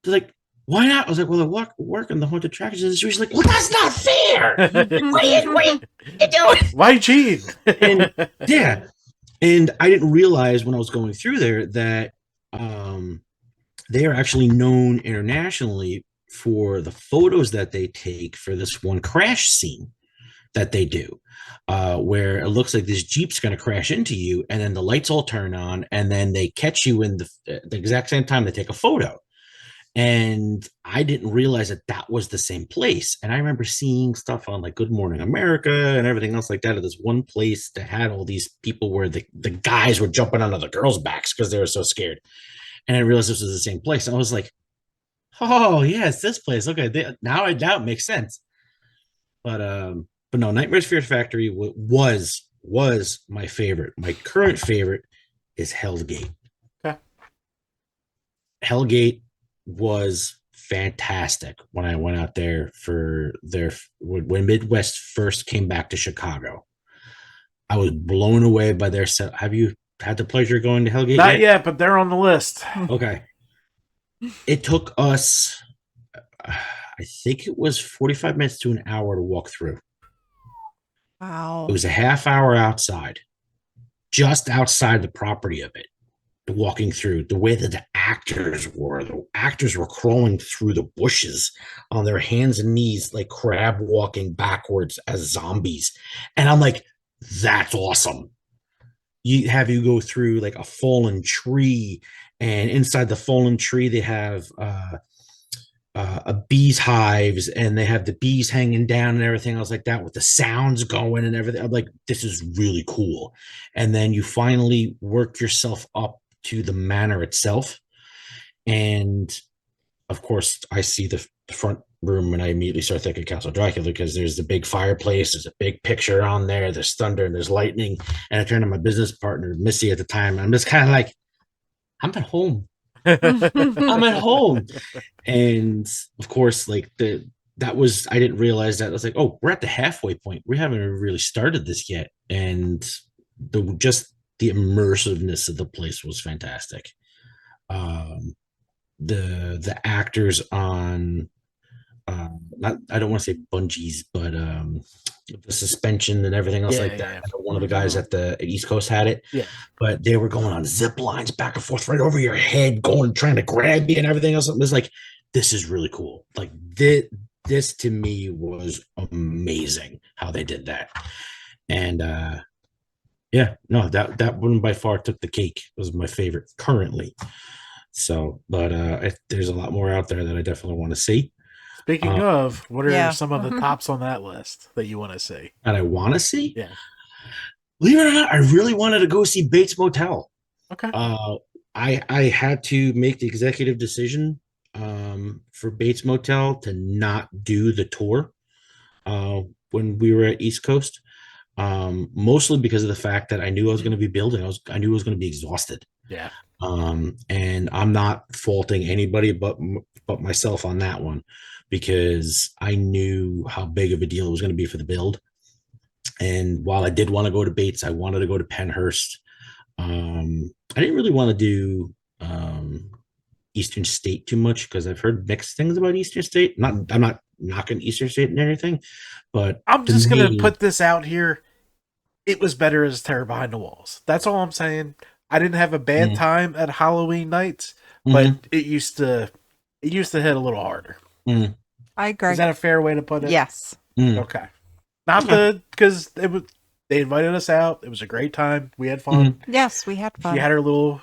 She's like, why not? I was like, well, I work in the haunted attractions industry. She's like, well, that's not fair. What are you doing? Why cheat? And yeah. And I didn't realize when I was going through there that they are actually known internationally for the photos that they take for this one crash scene that they do, where it looks like this Jeep's going to crash into you, and then the lights all turn on, and then they catch you in the exact same time they take a photo. And I didn't realize that that was the same place. And I remember seeing stuff on like Good Morning America and everything else like that at this one place that had all these people where the guys were jumping onto the girls' backs because they were so scared. And I realized this was the same place. I was like, oh yeah, it's this place. Okay, now it makes sense. But no, Nightmare's Fear Factory was my favorite. My current favorite is Hell's Gate. Okay. Hellgate was fantastic when I went out there when Midwest first came back to Chicago. I was blown away by their set. Have you had the pleasure of going to Hellgate? Not yet, but they're on the list. Okay. It took us, I think it was 45 minutes to an hour to walk through. Wow. It was a half hour outside, just outside the property of it. Walking through the way that the actors were crawling through the bushes on their hands and knees, like crab walking backwards as zombies. And I'm like, that's awesome. You go through like a fallen tree, and inside the fallen tree, they have bees hives, and they have the bees hanging down and everything else like that with the sounds going and everything. I'm like, this is really cool. And then you finally work yourself up to the manor itself, and of course I see the front room and I immediately start thinking Castle Dracula because there's the big fireplace, there's a big picture on there's thunder and there's lightning. And I turn to my business partner Missy at the time, and I'm just kind of like, I'm at home. I'm at home. And of course, like I didn't realize that. I was like, oh, we're at the halfway point, we haven't really started this yet. And the immersiveness of the place was fantastic. The actors on I don't want to say bungees, but the suspension and everything else like that. Yeah. One of the guys at the East Coast had it, but they were going on zip lines back and forth right over your head, trying to grab you and everything else. It was like, this is really cool. Like this to me was amazing how they did that. And yeah, no, that one by far took the cake. It was my favorite currently. So, but there's a lot more out there that I definitely want to see. Speaking Um, of, what are Yeah. some of the tops on that list that you want to see? that I want to see. Yeah. Believe it or not, I really wanted to go see Bates Motel. Okay. Uh, I had to make the executive decision for Bates Motel to not do the tour when we were at East Coast. Mostly because of the fact that I knew I was going to be building. I knew I was going to be exhausted. Yeah. And I'm not faulting anybody but myself on that one because I knew how big of a deal it was going to be for the build. And while I did want to go to Bates, I wanted to go to Penhurst. I didn't really want to do Eastern State too much because I've heard mixed things about Eastern State. I'm not knocking Eastern State and anything, but I'm to just gonna me, put this out here. It was better as Terror Behind the Walls. That's all I'm saying. I didn't have a bad Mhm. time at Halloween nights, but Mhm. it used to hit a little harder. Mhm. I agree. Is that a fair way to put it? Yes. Mhm. Okay. Not Okay. the because it was they invited us out. It was a great time. We had fun. Yes, we had She fun. had her little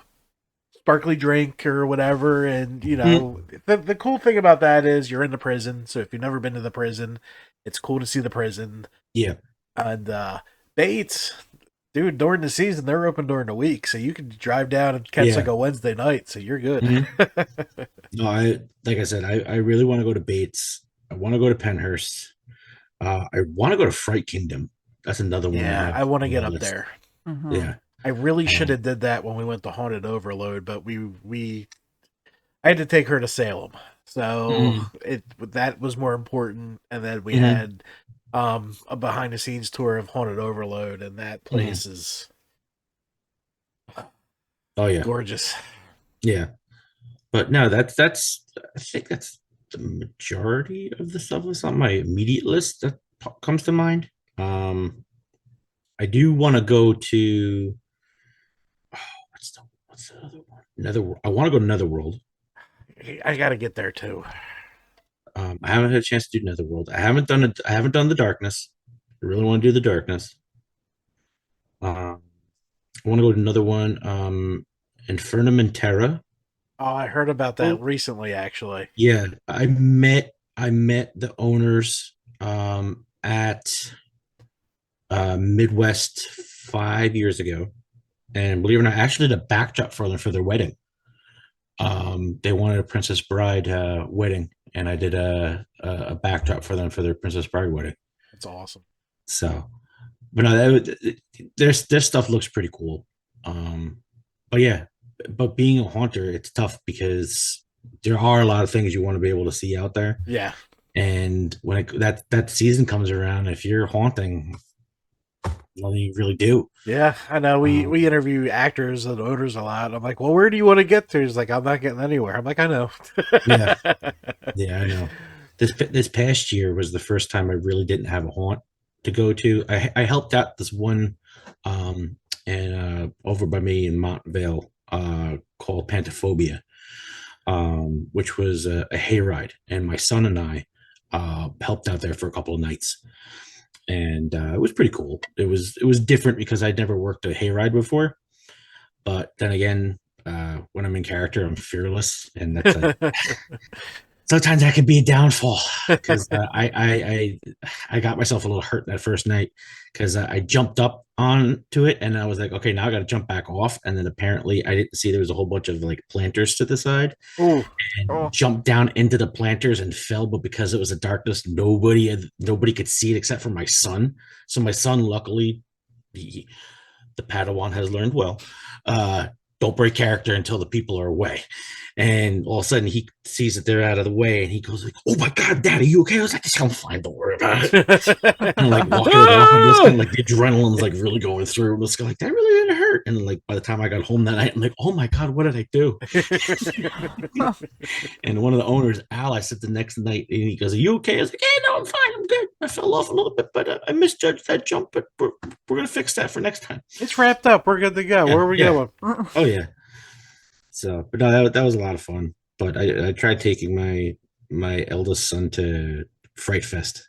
sparkly drink or whatever, and the cool thing about that is you're in the prison. So if you've never been to the prison, it's cool to see the prison. Yeah. And Bates, dude, during the season they're open during the week, so you can drive down and catch Yeah. like a Wednesday night. So you're good. No, like I said, I really want to go to Bates. I want to go to Penhurst. I want to go to Fright Kingdom. That's another one I Yeah, have I want to on get my up list. there. Mhm. Yeah. I really should Um, have did that when we went to Haunted Overload, but we I had to take her to Salem, so mhm. that was more important. And then we Mhm. had a behind the scenes tour of Haunted Overload, and that place is Oh yeah. gorgeous. Yeah. But no, that's I think that's the majority of the stuff that's on my immediate list that comes to mind. I do want to go to oh, what's the other one? I want to go to Netherworld. I got to get there too. I haven't had a chance to do Netherworld. I haven't done it. I haven't done the Darkness. I really want to do the Darkness. I want to go to another one. Infernum and Terra. Oh, I heard about that Oh, recently, actually. yeah. I met the owners at Midwest 5 years ago, and believe it or not, I actually did a backdrop for them for their wedding. They wanted a Princess Bride wedding, and I did a backdrop for them for their Princess Bride wedding. That's awesome. So, but no, their stuff looks pretty cool. But yeah, but being a haunter, it's tough because there are a lot of things you want to be able to see out there. Yeah, And when that season comes around, if you're haunting, nothing you really do. yeah. I know. We Um, we interview actors and owners a lot. I'm like, well, where do you want to get to? He's like, I'm not getting anywhere. I'm like, I know. yeah, yeah, I know. This past year was the first time I really didn't have a haunt to go to. I helped out this one and over by me in Montvale called Pantophobia, which was a hayride, and my son and I helped out there for a couple of nights, and it was pretty cool. It was different because I'd never worked a hayride before, but then again, when I'm in character, I'm fearless, and that's a sometimes that could be a downfall because I got myself a little hurt that first night because I jumped up onto it and I was like, okay, now I got to jump back off, and then apparently I didn't see there was a whole bunch of like planters to the side Ooh, Oh. and jumped down into the planters and fell, but because it was a darkness, nobody could see it except for my son. So my son, luckily, the Padawan has learned well. Uh, don't break character until the people are away. And all of a sudden he sees that they're out of the way and he goes like, "Oh my God, Dad, are you okay?" I was like, "I'm fine, don't worry about it." And like walking off, I'm just kind of like the adrenaline's like really going through. I'm just like, that really didn't hurt. And like by the time I got home that night, I'm like, "Oh my God, what did I do?" And one of the owners, Al, I said the next night, and he goes, "Are you okay?" I was like, "Hey, no, I'm fine. I'm good. I fell off a little bit, but I misjudged that jump. But we're gonna fix that for next time." It's wrapped up. We're good to go. Yeah, Where are we yeah. going? Oh yeah. So, but no, that was a lot of fun. But I tried taking my eldest son to Fright Fest.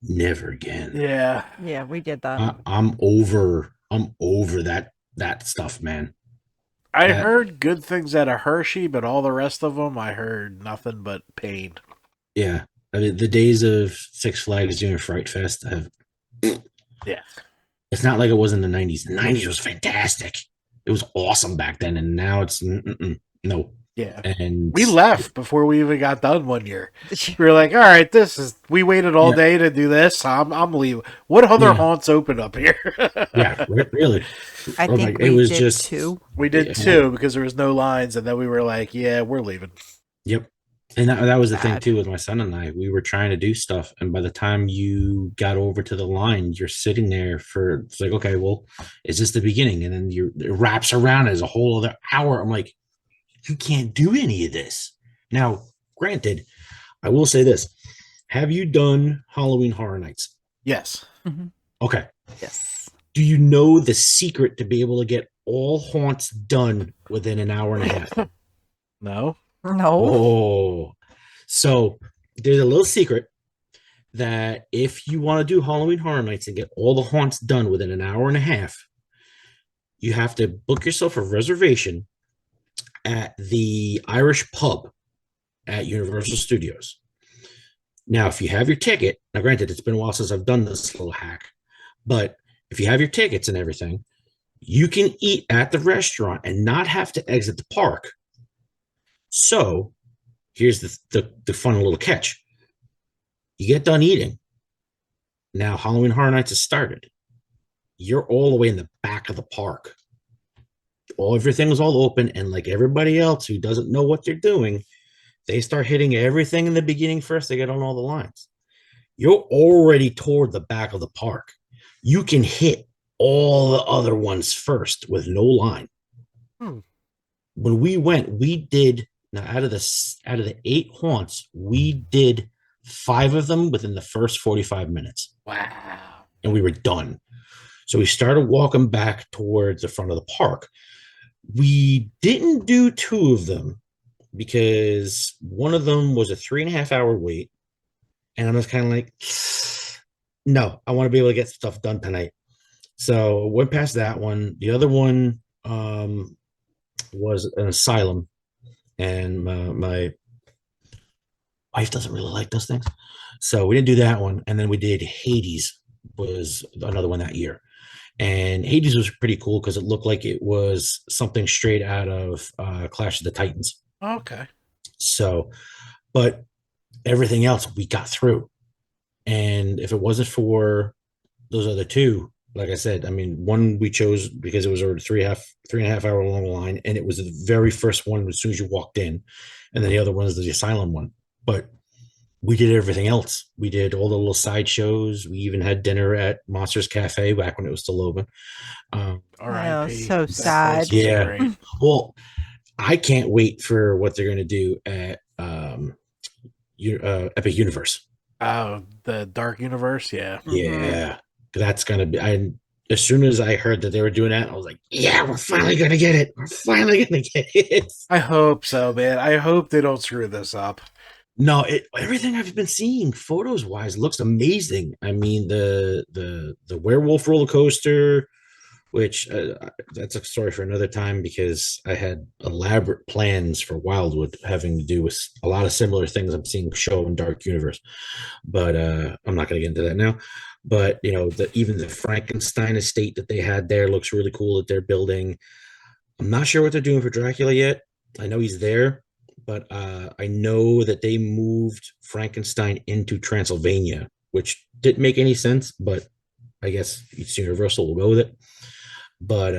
never again. Yeah. Yeah, we did that. I'm over that stuff, man. I That heard good things out of Hershey, but all the rest of them, I heard nothing but pain. Yeah, I mean, the days of Six Flags doing Fright Fest have. Yeah. It's not like it was in the '90s. The '90s was fantastic. It was awesome back then, and now it's no. Yeah. And We left before we even got done one year. We were like, all right, we waited all Yeah. day to do this. I'm leaving. What other Yeah. haunts open up here? yeah, really. I Oh think my- we it was did just 2. We did Yeah. 2 because there was no lines, and then we were like, yeah, we're leaving. Yep. And that was the thing Bad. too with my son and I. We were trying to do stuff, and by the time you got over to the line, you're sitting there for it's like, okay, well, is this the beginning? And then it wraps around as a whole other hour. I'm like, you can't do any of this. Now, granted, I will say this: have you done Halloween Horror Nights? Yes. Okay. Yes. Do you know the secret to be able to get all haunts done within an hour and a half? No. No. Oh, so there's a little secret that if you want to do Halloween Horror Nights and get all the haunts done within an hour and a half, you have to book yourself a reservation at the Irish pub at Universal Studios. Now, if you have your ticket, now granted, it's been a while since I've done this little hack, but if you have your tickets and everything, you can eat at the restaurant and not have to exit the park. So here's the fun little catch. You get done eating. Now Halloween Horror Nights has started. You're all the way in the back of the park. Everything is all open, and like everybody else who doesn't know what they're doing, they start hitting everything in the beginning first. They get on all the lines. You're already toward the back of the park. You can hit all the other ones first with no line. When we went, we did now out of the 8 haunts, we did 5 of them within the first 45 minutes. Wow. And we were done. So we started walking back towards the front of the park. We didn't do 2 of them because one of them was a 3.5-hour wait. And I was kind of like, no, I want to be able to get stuff done tonight. So went past that one. The other one was an asylum. And my wife doesn't really like those things. So we didn't do that one. And then we did Hades, was another one that year. And Hades was pretty cool because it looked like it was something straight out of Clash of the Titans. Okay. So, but everything else we got through. And if it wasn't for those other 2, like I said, I mean, one we chose because it was a 3.5 hour long line, and it was the very first one as soon as you walked in, and then the other one is the asylum one. But we did everything else. We did all the little side shows. We even had dinner at Monsters Cafe back when it was still open. R.I.P. so That sad. place was Yeah. great. Well, I can't wait for what they're going to do at Epic Universe. Oh, the Dark Universe, yeah. Yeah, that's gonna be. As soon as I heard that they were doing that, I was like, "Yeah, we're finally gonna get it. We're finally gonna get it." I hope so, man. I hope they don't screw this up. No, everything I've been seeing photos wise looks amazing. I mean, the werewolf roller coaster, which that's a story for another time because I had elaborate plans for Wildwood having to do with a lot of similar things I'm seeing show in Dark Universe, but I'm not going to get into that now. But you know, even the Frankenstein estate that they had there looks really cool that they're building. I'm not sure what they're doing for Dracula yet. I know he's there, but I know that they moved Frankenstein into Transylvania, which didn't make any sense, but I guess it's Universal will go with it. But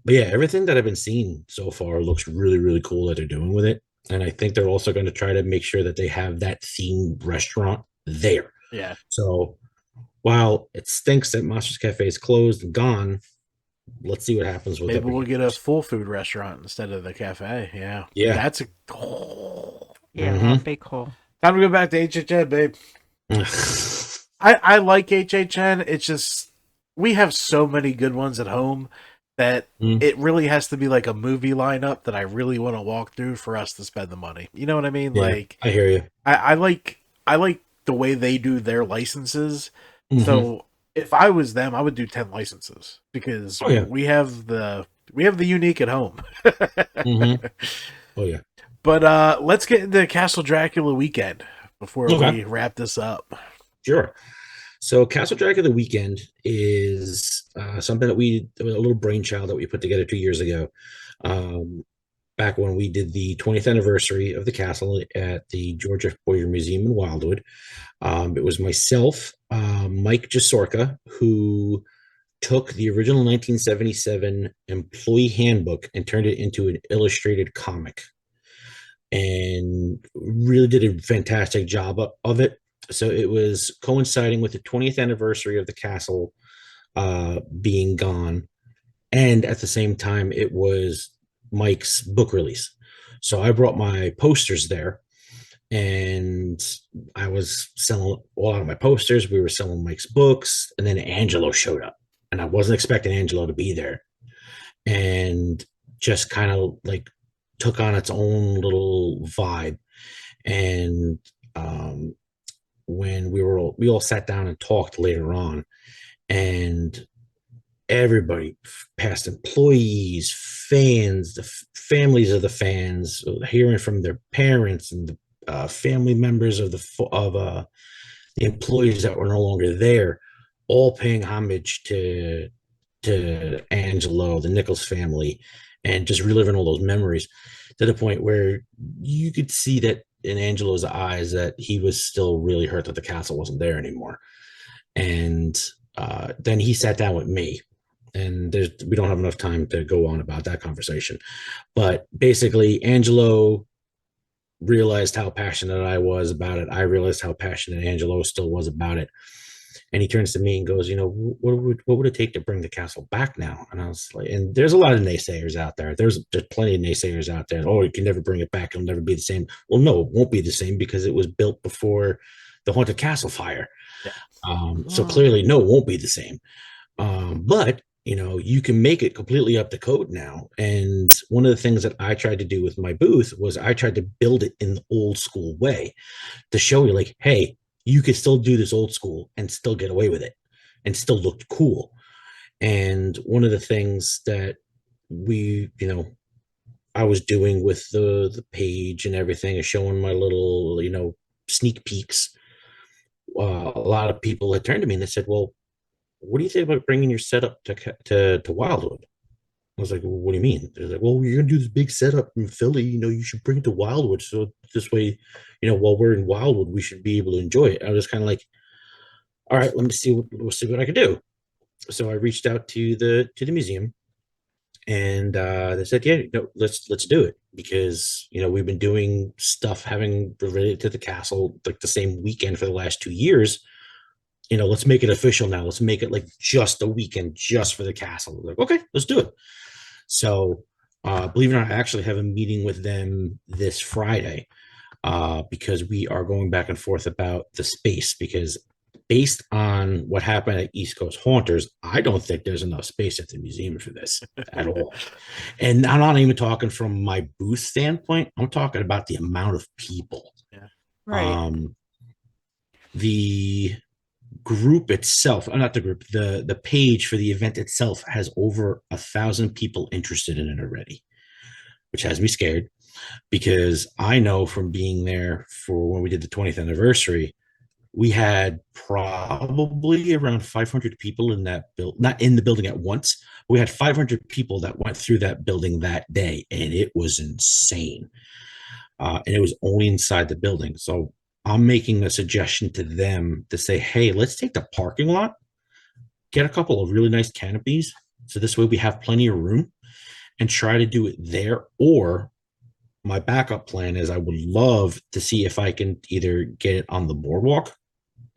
yeah, everything that I've been seeing so far looks really, really cool that they're doing with it. And I think they're also going to try to make sure that they have that themed restaurant there. Yeah. So while it stinks that Monsters Cafe is closed and gone, let's see what happens with it. Maybe we'll get a full food restaurant instead of the cafe. Yeah. Yeah. That's a Yeah, Mhm. that'd be cool. time to go back to HHN, babe. I like HHN. It's just we have so many good ones at home that Mm. it really has to be like a movie lineup that I really want to walk through for us to spend the money. You know what I mean? Yeah, Like I hear you. I like the way they do their licenses. Mhm. So if I was them, I would do 10 licenses because Oh yeah. we have the unique at home. Hmm. Oh yeah. But let's get into Castle Dracula weekend before Okay. we wrap this up. Sure. So Castle Dracula Weekend is something that it was a little brainchild that we put together 2 years ago. Um, Back when we did the 20th anniversary of the castle at the Georgia Boyer Museum in Wildwood. It was myself, Mike Jasorka, who took the original 1977 employee handbook and turned it into an illustrated comic and really did a fantastic job of it. So it was coinciding with the 20th anniversary of the castle being gone. And at the same time, it was Mike's book release. So I brought my posters there and I was selling a lot of my posters. We were selling Mike's books. And then Angelo showed up. And I wasn't expecting Angelo to be there. And just kind of like took on its own little vibe. And when we all sat down and talked later on, and everybody, past employees, fans, the families of the fans, hearing from their parents and the family members of the employees that were no longer there, all paying homage to Angelo, the Nichols family, and just reliving all those memories to the point where you could see that in Angelo's eyes that he was still really hurt that the castle wasn't there anymore. And then he sat down with me, and we don't have enough time to go on about that conversation. But basically, Angelo realized how passionate I was about it. I realized how passionate Angelo still was about it. And he turns to me and goes, what would it take to bring the castle back now? And I was like, and there's a lot of naysayers out there. There's plenty of naysayers out there. Oh, you can never bring it back. It'll never be the same. Well, no, it won't be the same because it was built before the Haunted Castle fire. Yeah. So clearly, no, it won't be the same. But you can make it completely up to code now. And one of the things that I tried to do with my booth was I tried to build it in the old school way to show you, like, hey, you could still do this old school and still get away with it and still look cool. And one of the things that I was doing with the page and everything is showing my little, sneak peeks. A lot of people had turned to me and they said, well, what do you think about bringing your setup to Wildwood? I was like, well, what do you mean? They're like, well, you're gonna do this big setup in Philly. You should bring it to Wildwood. So this way, while we're in Wildwood, we should be able to enjoy it. I was kind of like, all right, let me see what I could do. So I reached out to the museum, and they said, yeah, no, let's do it because we've been doing stuff having related to the castle like the same weekend for the last 2 years. Let's make it official now. Let's make it like just a weekend just for the castle. Like, okay, let's do it. So, believe it or not, I actually have a meeting with them this Friday because we are going back and forth about the space. Because based on what happened at East Coast Haunters, I don't think there's enough space at the museum for this at all. And I'm not even talking from my booth standpoint. I'm talking about the amount of people. Yeah. Right. The group itself, not the group, the page for the event itself has over 1,000 people interested in it already, which has me scared because I know from being there for when we did the 20th anniversary, we had probably around 500 people in that not in the building at once. We had 500 people that went through that building that day, and it was insane. And it was only inside the building. So I'm making a suggestion to them to say, hey, let's take the parking lot, get a couple of really nice canopies. So this way we have plenty of room and try to do it there. Or my backup plan is I would love to see if I can either get it on the boardwalk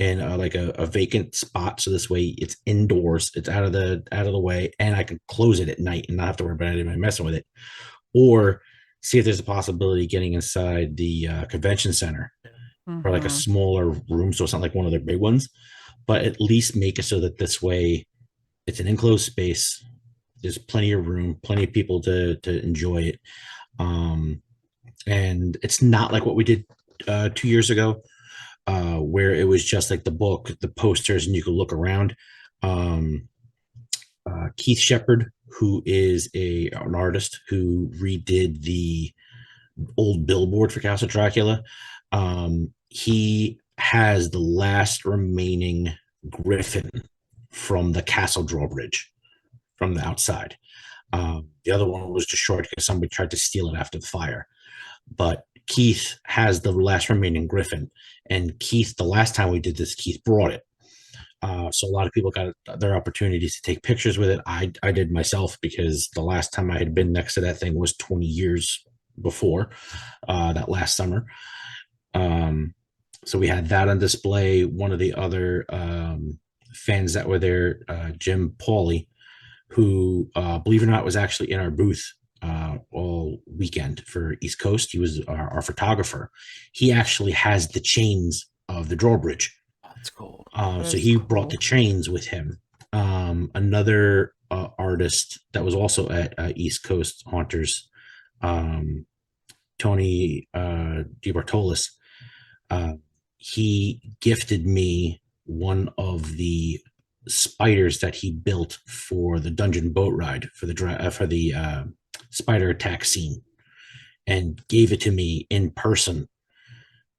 and like a vacant spot. So this way it's indoors, it's out of the way, and I can close it at night and not have to worry about anybody messing with it. Or see if there's a possibility of getting inside the convention center or like a smaller room, so it's not like one of their big ones, but at least make it so that this way it's an enclosed space. There's plenty of room, plenty of people to enjoy it. And it's not like what we did 2 years ago. where it was just like the book, the posters, and you could look around. Um, Keith Shepard, who is an artist who redid the old billboard for Castle Dracula. He has the last remaining griffin from the castle drawbridge from the outside. The other one was destroyed because somebody tried to steal it after the fire. But Keith has the last remaining griffin. And Keith, the last time we did this, Keith brought it. So a lot of people got their opportunities to take pictures with it. I did myself because the last time I had been next to that thing was 20 years before, that last summer. So we had that on display. One of the other fans that were there, Jim Pauly, who, believe it or not, was actually in our booth all weekend for East Coast. He was our photographer. He actually has the chains of the drawbridge. That's cool. So he brought the chains with him. Another artist that was also at East Coast Haunters, Tony DeBartolis, he gifted me one of the spiders that he built for the dungeon boat ride for the spider attack scene, and gave it to me in person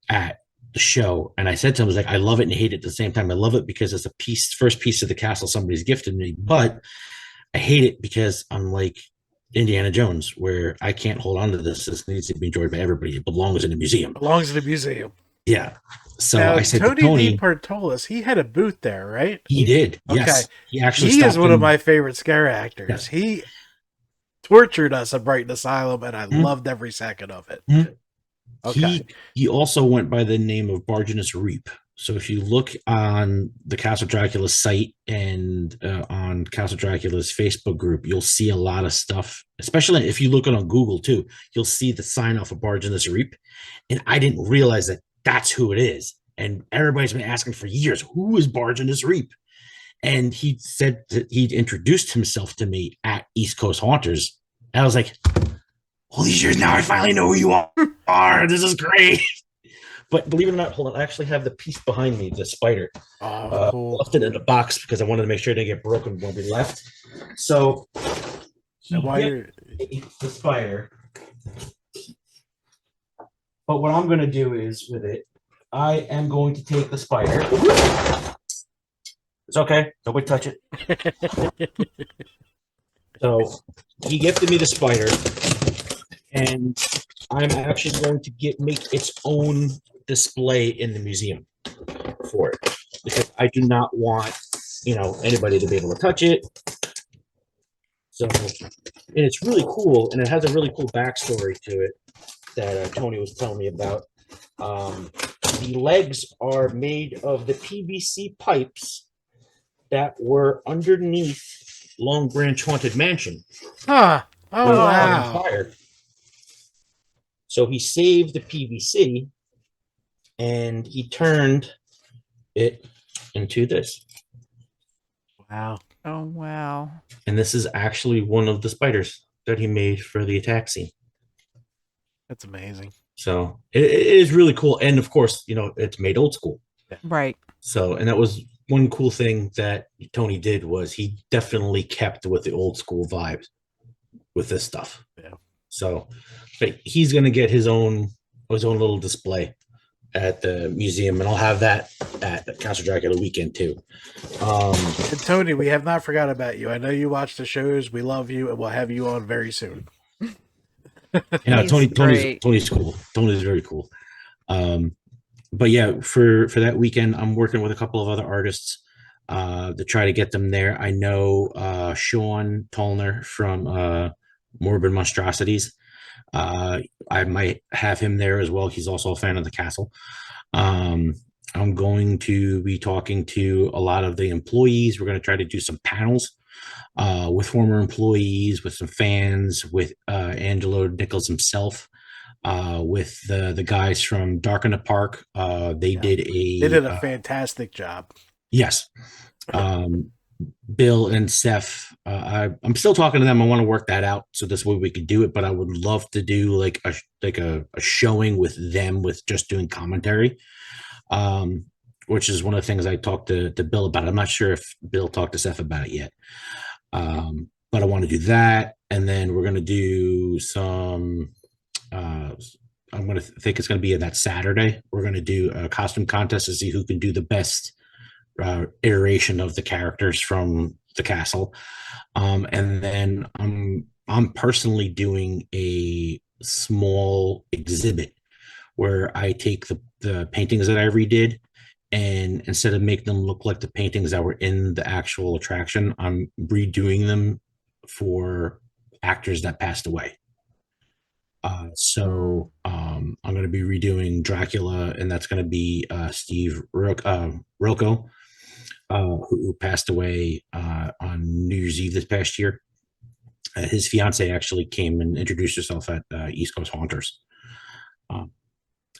at the show. And I said to him, I was like, I love it and hate it at the same time. I love it because it's first piece of the castle somebody's gifted me, but I hate it because I'm like Indiana Jones, where I can't hold on to this. This needs to be enjoyed by everybody. It belongs in a museum. Belongs in a museum. Yeah. So now, I said Tony to Tony, DeBartolis, he had a booth there, right? He did. Okay. Yes. He actually is one of my favorite scare actors. Yes. He tortured us at Brighton Asylum, and I loved every second of it. Okay. He also went by the name of Barginus Reap. So if you look on the Castle Dracula site and on Castle Dracula's Facebook group, you'll see a lot of stuff, especially if you look on Google too, you'll see the sign off of Barginus Reap. And I didn't realize that that's who it is. And everybody's been asking for years, who is Barginus Reap? And he said that he'd introduced himself to me at East Coast Haunters. And I was like, all these years now, I finally know who you are. This is great. But believe it or not, hold on, I actually have the piece behind me, the spider. Oh, cool. Left it in a box because I wanted to make sure it didn't get broken when we left. So the spider. But what I'm going to do is with it, I am going to take the spider. It's okay. Nobody touch it. So he gifted me the spider, and I'm actually going to make its own display in the museum for it, because I do not want, anybody to be able to touch it. So, and it's really cool, and it has a really cool backstory to it that Tony was telling me about. The legs are made of the PVC pipes that were underneath Long Branch Haunted Mansion. Oh, wow. Fire. So he saved the PVC and he turned it into this. Wow. Oh, wow. And this is actually one of the spiders that he made for the attack scene. That's amazing. So it is really cool. And of course, it's made old school. Right. So, and that was one cool thing that Tony did, was he definitely kept with the old school vibes with this stuff. Yeah. So, but he's going to get his own little display at the museum, and I'll have that at the Castle Dracula weekend too. And Tony, we have not forgot about you. I know you watch the shows. We love you, and we'll have you on very soon. Yeah, Tony's cool. Tony's very cool. But yeah, for that weekend, I'm working with a couple of other artists to try to get them there. I know Sean Tollner from Morbid Monstrosities. I might have him there as well. He's also a fan of the castle. I'm going to be talking to a lot of the employees. We're going to try to do some panels with former employees, with some fans, with Angelo Nichols himself, with the guys from Dark in the Park. They did a fantastic job. Yes. Bill and Seth, I'm still talking to them. I want to work that out so this way we could do it, but I would love to do like a showing with them, with just doing commentary. which is one of the things I talked to Bill about. I'm not sure if Bill talked to Seth about it yet. But I want to do that. And then we're going to do some, I'm going to think it's going to be that Saturday. We're going to do a costume contest to see who can do the best iteration of the characters from the castle. And then I'm personally doing a small exhibit where I take the paintings that I redid, and instead of making them look like the paintings that were in the actual attraction, I'm redoing them for actors that passed away. I'm going to be redoing Dracula, and that's going to be Steve Rocco, who passed away on New Year's Eve this past year. His fiance actually came and introduced herself at East Coast Haunters,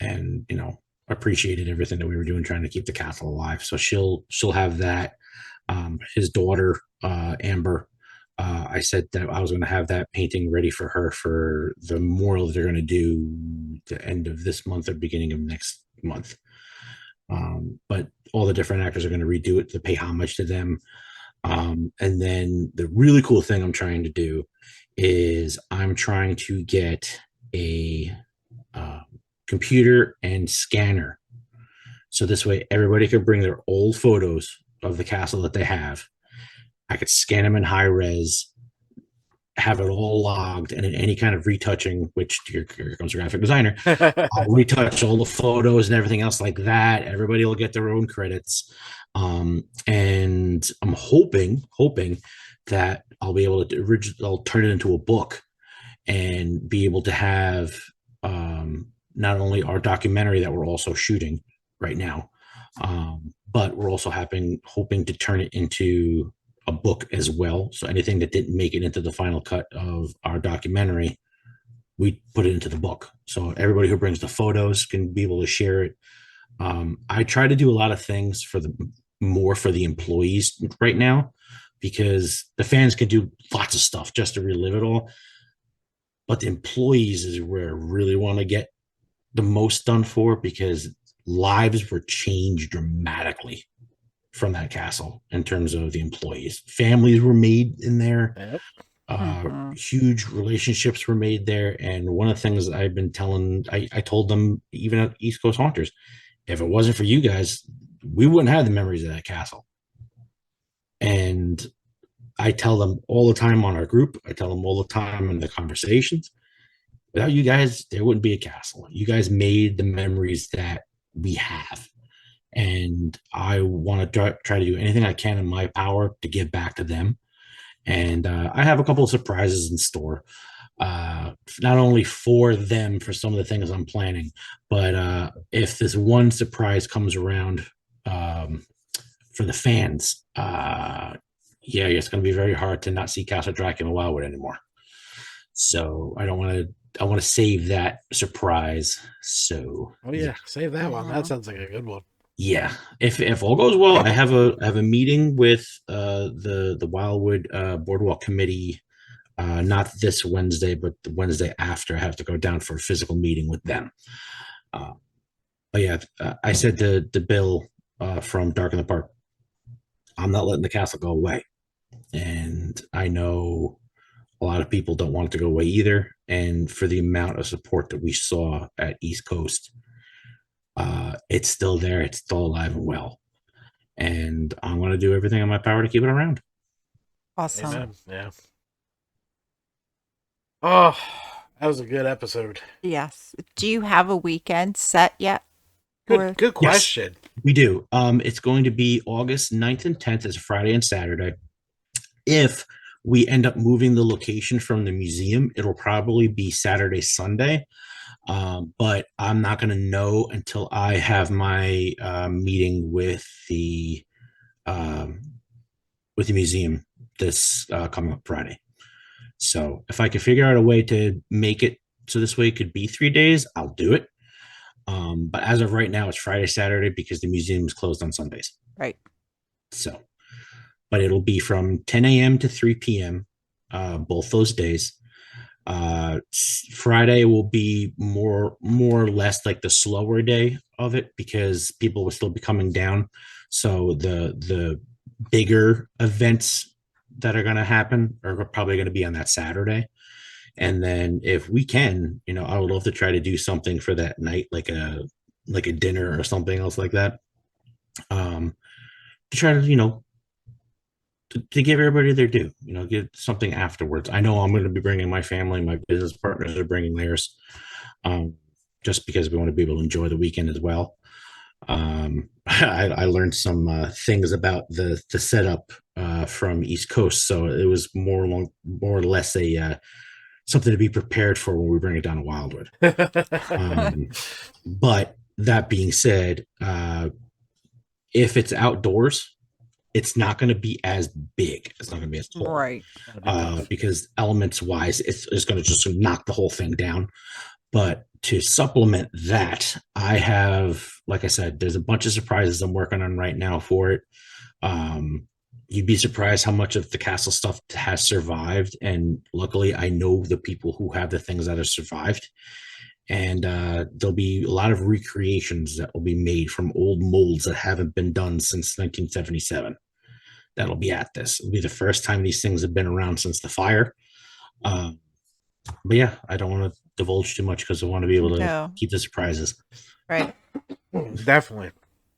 and appreciated everything that we were doing trying to keep the castle alive. So she'll have that. His daughter Amber, I said that I was going to have that painting ready for her for the memorial that they're going to do the end of this month or beginning of next month. But all the different actors are going to redo it to pay homage to them. And then the really cool thing I'm trying to do is I'm trying to get a computer and scanner. So this way everybody could bring their old photos of the castle that they have. I could scan them in high res, have it all logged, and in any kind of retouching, which here comes a graphic designer, I'll retouch all the photos and everything else like that. Everybody will get their own credits. And I'm hoping that I'll be able to I'll turn it into a book and be able to have not only our documentary that we're also shooting right now, but we're also hoping to turn it into a book as well. So anything that didn't make it into the final cut of our documentary, we put it into the book. So everybody who brings the photos can be able to share it. I try to do a lot of things for the employees right now, because the fans can do lots of stuff just to relive it all. But the employees is where I really want to get the most done for, because lives were changed dramatically from that castle in terms of the employees. Families were made in there. Yep. Huge relationships were made there. And one of the things I've been telling, I told them even at East Coast Haunters, if it wasn't for you guys, we wouldn't have the memories of that castle. And I tell them all the time on our group, I tell them all the time in the conversations, without you guys, there wouldn't be a castle. You guys made the memories that we have. And I want to try to do anything I can in my power to give back to them. And I have a couple of surprises in store, not only for them for some of the things I'm planning, but if this one surprise comes around for the fans, it's going to be very hard to not see Castle Dracula Wildwood anymore. So I want to save that surprise. So save that one. That sounds like a good one. Yeah, if all goes well, I have a meeting with the Wildwood Boardwalk Committee, not this Wednesday, but the Wednesday after. I have to go down for a physical meeting with them. I said to Bill from Dark in the Park, I'm not letting the castle go away, and I know a lot of people don't want it to go away either. And for the amount of support that we saw at East Coast, it's still there. It's still alive and well. And I'm going to do everything in my power to keep it around. Awesome. Amen. Yeah. Oh, that was a good episode. Yes. Do you have a weekend set yet? Good question. Yes, we do. It's going to be August 9th and 10th. It's a Friday and Saturday. If we end up moving the location from the museum, it'll probably be Saturday, Sunday. But I'm not going to know until I have my meeting with the museum this coming up Friday. So if I can figure out a way to make it so this way it could be 3 days, I'll do it. But as of right now, it's Friday, Saturday, because the museum is closed on Sundays. Right. So, but it'll be from 10 a.m. to 3 p.m. Both those days. Friday will be more or less like the slower day of it because people will still be coming down. So the bigger events that are going to happen are probably going to be on that Saturday. And then if we can, I would love to try to do something for that night, like a dinner or something else like that. To try to, to give everybody their due, get something afterwards. I know I'm going to be bringing my family, my business partners are bringing theirs, just because we want to be able to enjoy the weekend as well. I learned some things about the setup from East Coast, so it was more or less a something to be prepared for when we bring it down to Wildwood. But that being said, if it's outdoors, it's not going to be as big. It's not going to be as tall. Right. Because elements wise, it's going to just knock the whole thing down. But to supplement that, I have, like I said, there's a bunch of surprises I'm working on right now for it. You'd be surprised how much of the castle stuff has survived. And luckily, I know the people who have the things that have survived. And there'll be a lot of recreations that will be made from old molds that haven't been done since 1977. That'll be at this. It'll be the first time these things have been around since the fire. But yeah, I don't want to divulge too much because I want to be able to keep the surprises. Right. Definitely.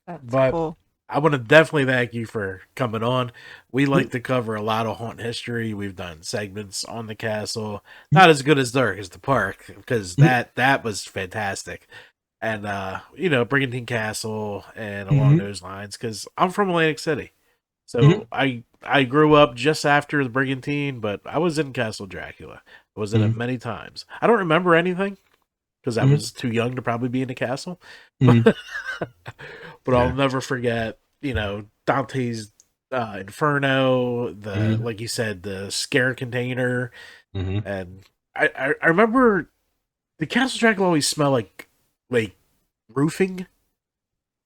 That's cool. I want to definitely thank you for coming on. We like to cover a lot of haunt history. We've done segments on the castle, not as good as Dark as the Park, because that was fantastic. And Brigantine Castle and along those lines, because I'm from Atlantic City, so I grew up just after the Brigantine, but I was in Castle Dracula. I was in it many times. I don't remember anything because I was too young to probably be in the castle. But I'll never forget, Dante's Inferno, like you said, the scare container. And I remember the Castle Dracula always smelled like roofing.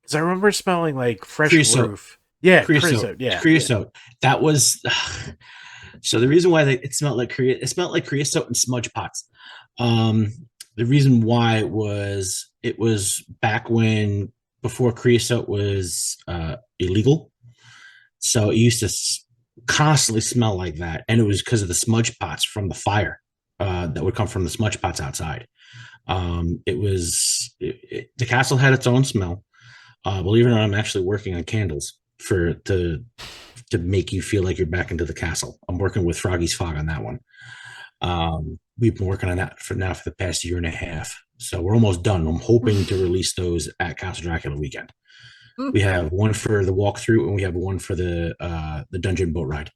Because I remember smelling like fresh creosote. Roof. Yeah, creosote. Yeah, creosote. That was so the reason why it smelled like creosote and smudge pots. The reason why was it was back when before creosote was illegal, so it used to constantly smell like that, and it was because of the smudge pots from the fire that would come from the smudge pots outside. The castle had its own smell. Believe it or not, I'm actually working on candles to make you feel like you're back into the castle. I'm working with Froggy's Fog on that one. We've been working on that for the past year and a half. So we're almost done. I'm hoping to release those at Castle Dracula weekend. We have one for the walkthrough and we have one for the dungeon boat ride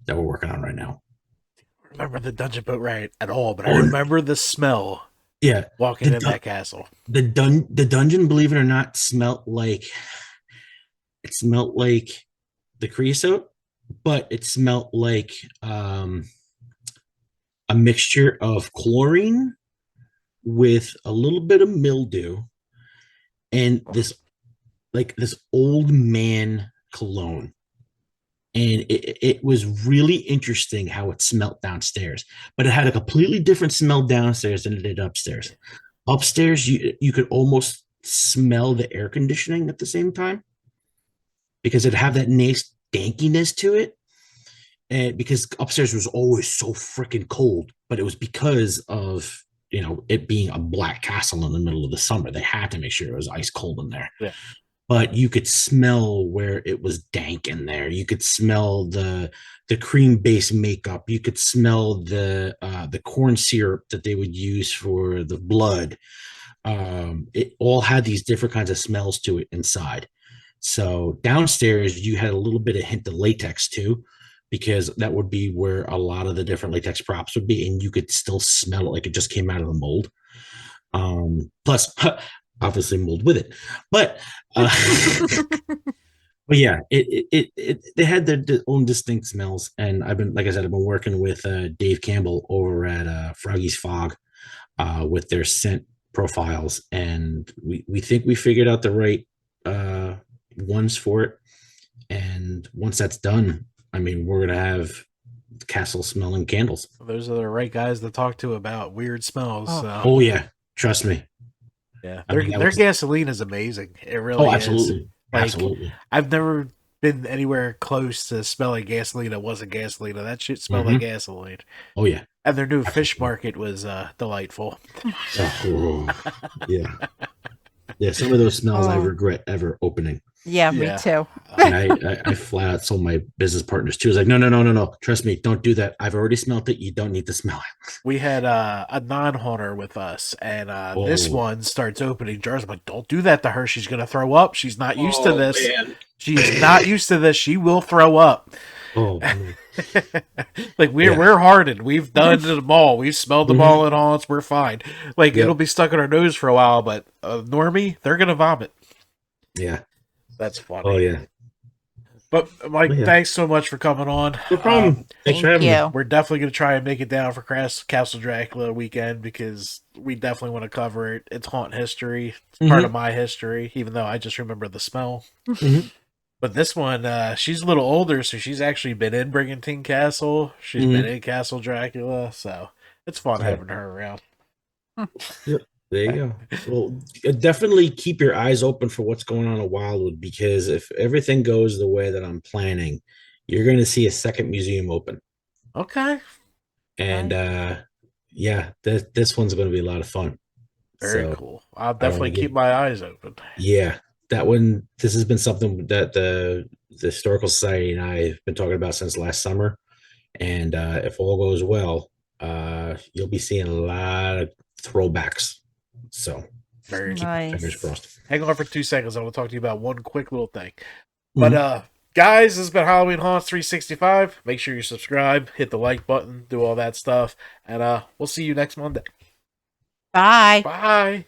that we're working on right now. I don't remember the dungeon boat ride at all, but I remember the smell. Yeah, walking in that castle. The dungeon, believe it or not, smelled like the creosote, but it smelled like a mixture of chlorine with a little bit of mildew and this old man cologne. And it was really interesting how it smelled downstairs, but it had a completely different smell downstairs than it did upstairs. Upstairs, you could almost smell the air conditioning at the same time because it had that nice dankiness to it. And because upstairs was always so freaking cold, but it was because of it being a black castle in the middle of the summer. They had to make sure it was ice cold in there. Yeah. But you could smell where it was dank in there. You could smell the cream-based makeup. You could smell the corn syrup that they would use for the blood. It all had these different kinds of smells to it inside. So downstairs, you had a little bit of hint of latex too, because that would be where a lot of the different latex props would be, and you could still smell it like it just came out of the mold. Plus, obviously mold with it, but yeah, they had their own distinct smells. And I've been working with Dave Campbell over at Froggy's Fog with their scent profiles, and we think we figured out the right ones for it. And once that's done, I mean, we're gonna have castle smelling candles. Those are the right guys to talk to about weird smells. Oh. So. Oh yeah, trust me. Yeah, I mean, that their was- gasoline is amazing. It really Oh, is. absolutely, Like, absolutely. I've never been anywhere close to smelling gasoline that wasn't gasoline. That shit smelled like gasoline. Oh yeah. And their new fish Absolutely. market was delightful. Oh, yeah. Yeah, some of those smells I Oh. regret ever opening. Yeah, Yeah. me too. And I flat out told my business partners too. I was like, no. Trust me, don't do that. I've already smelled it. You don't need to smell it. We had a non-hunter with us, and this Oh. one starts opening jars. I'm like, don't do that to her. She's going to throw up. She's not used to this. Man. She is not used to this. She will throw up. Oh man. Like we're hardened. We've done them all. We've smelled them all in haunts. We're fine. Like Yep. it'll be stuck in our nose for a while, but normie, they're gonna vomit. Yeah. That's funny. Oh yeah. But Mike, Yeah. thanks so much for coming on. No problem. Thanks for Thank having me. you. We're definitely gonna try and make it down for Castle Dracula weekend because we definitely want to cover it. It's haunt history. It's part of my history, even though I just remember the smell. Mhm. But this one, she's a little older, so she's actually been in Brigantine Castle. She's been in Castle Dracula, so it's fun Yeah. having her around. There you go. Well, definitely keep your eyes open for what's going on at Wildwood, because if everything goes the way that I'm planning, you're going to see a second museum open. Okay. And yeah, this one's going to be a lot of fun. Very So, cool. I'll wanna definitely get- keep my eyes open. Yeah, that one. This has been something that the Historical Society and I have been talking about since last summer. And if all goes well, you'll be seeing a lot of throwbacks. So Very keep your fingers Nice. crossed. Hang on for 2 seconds. I want to talk to you about one quick little thing. But guys, this has been Halloween Haunts 365. Make sure you subscribe, hit the like button, do all that stuff, and we'll see you next Monday. Bye. Bye.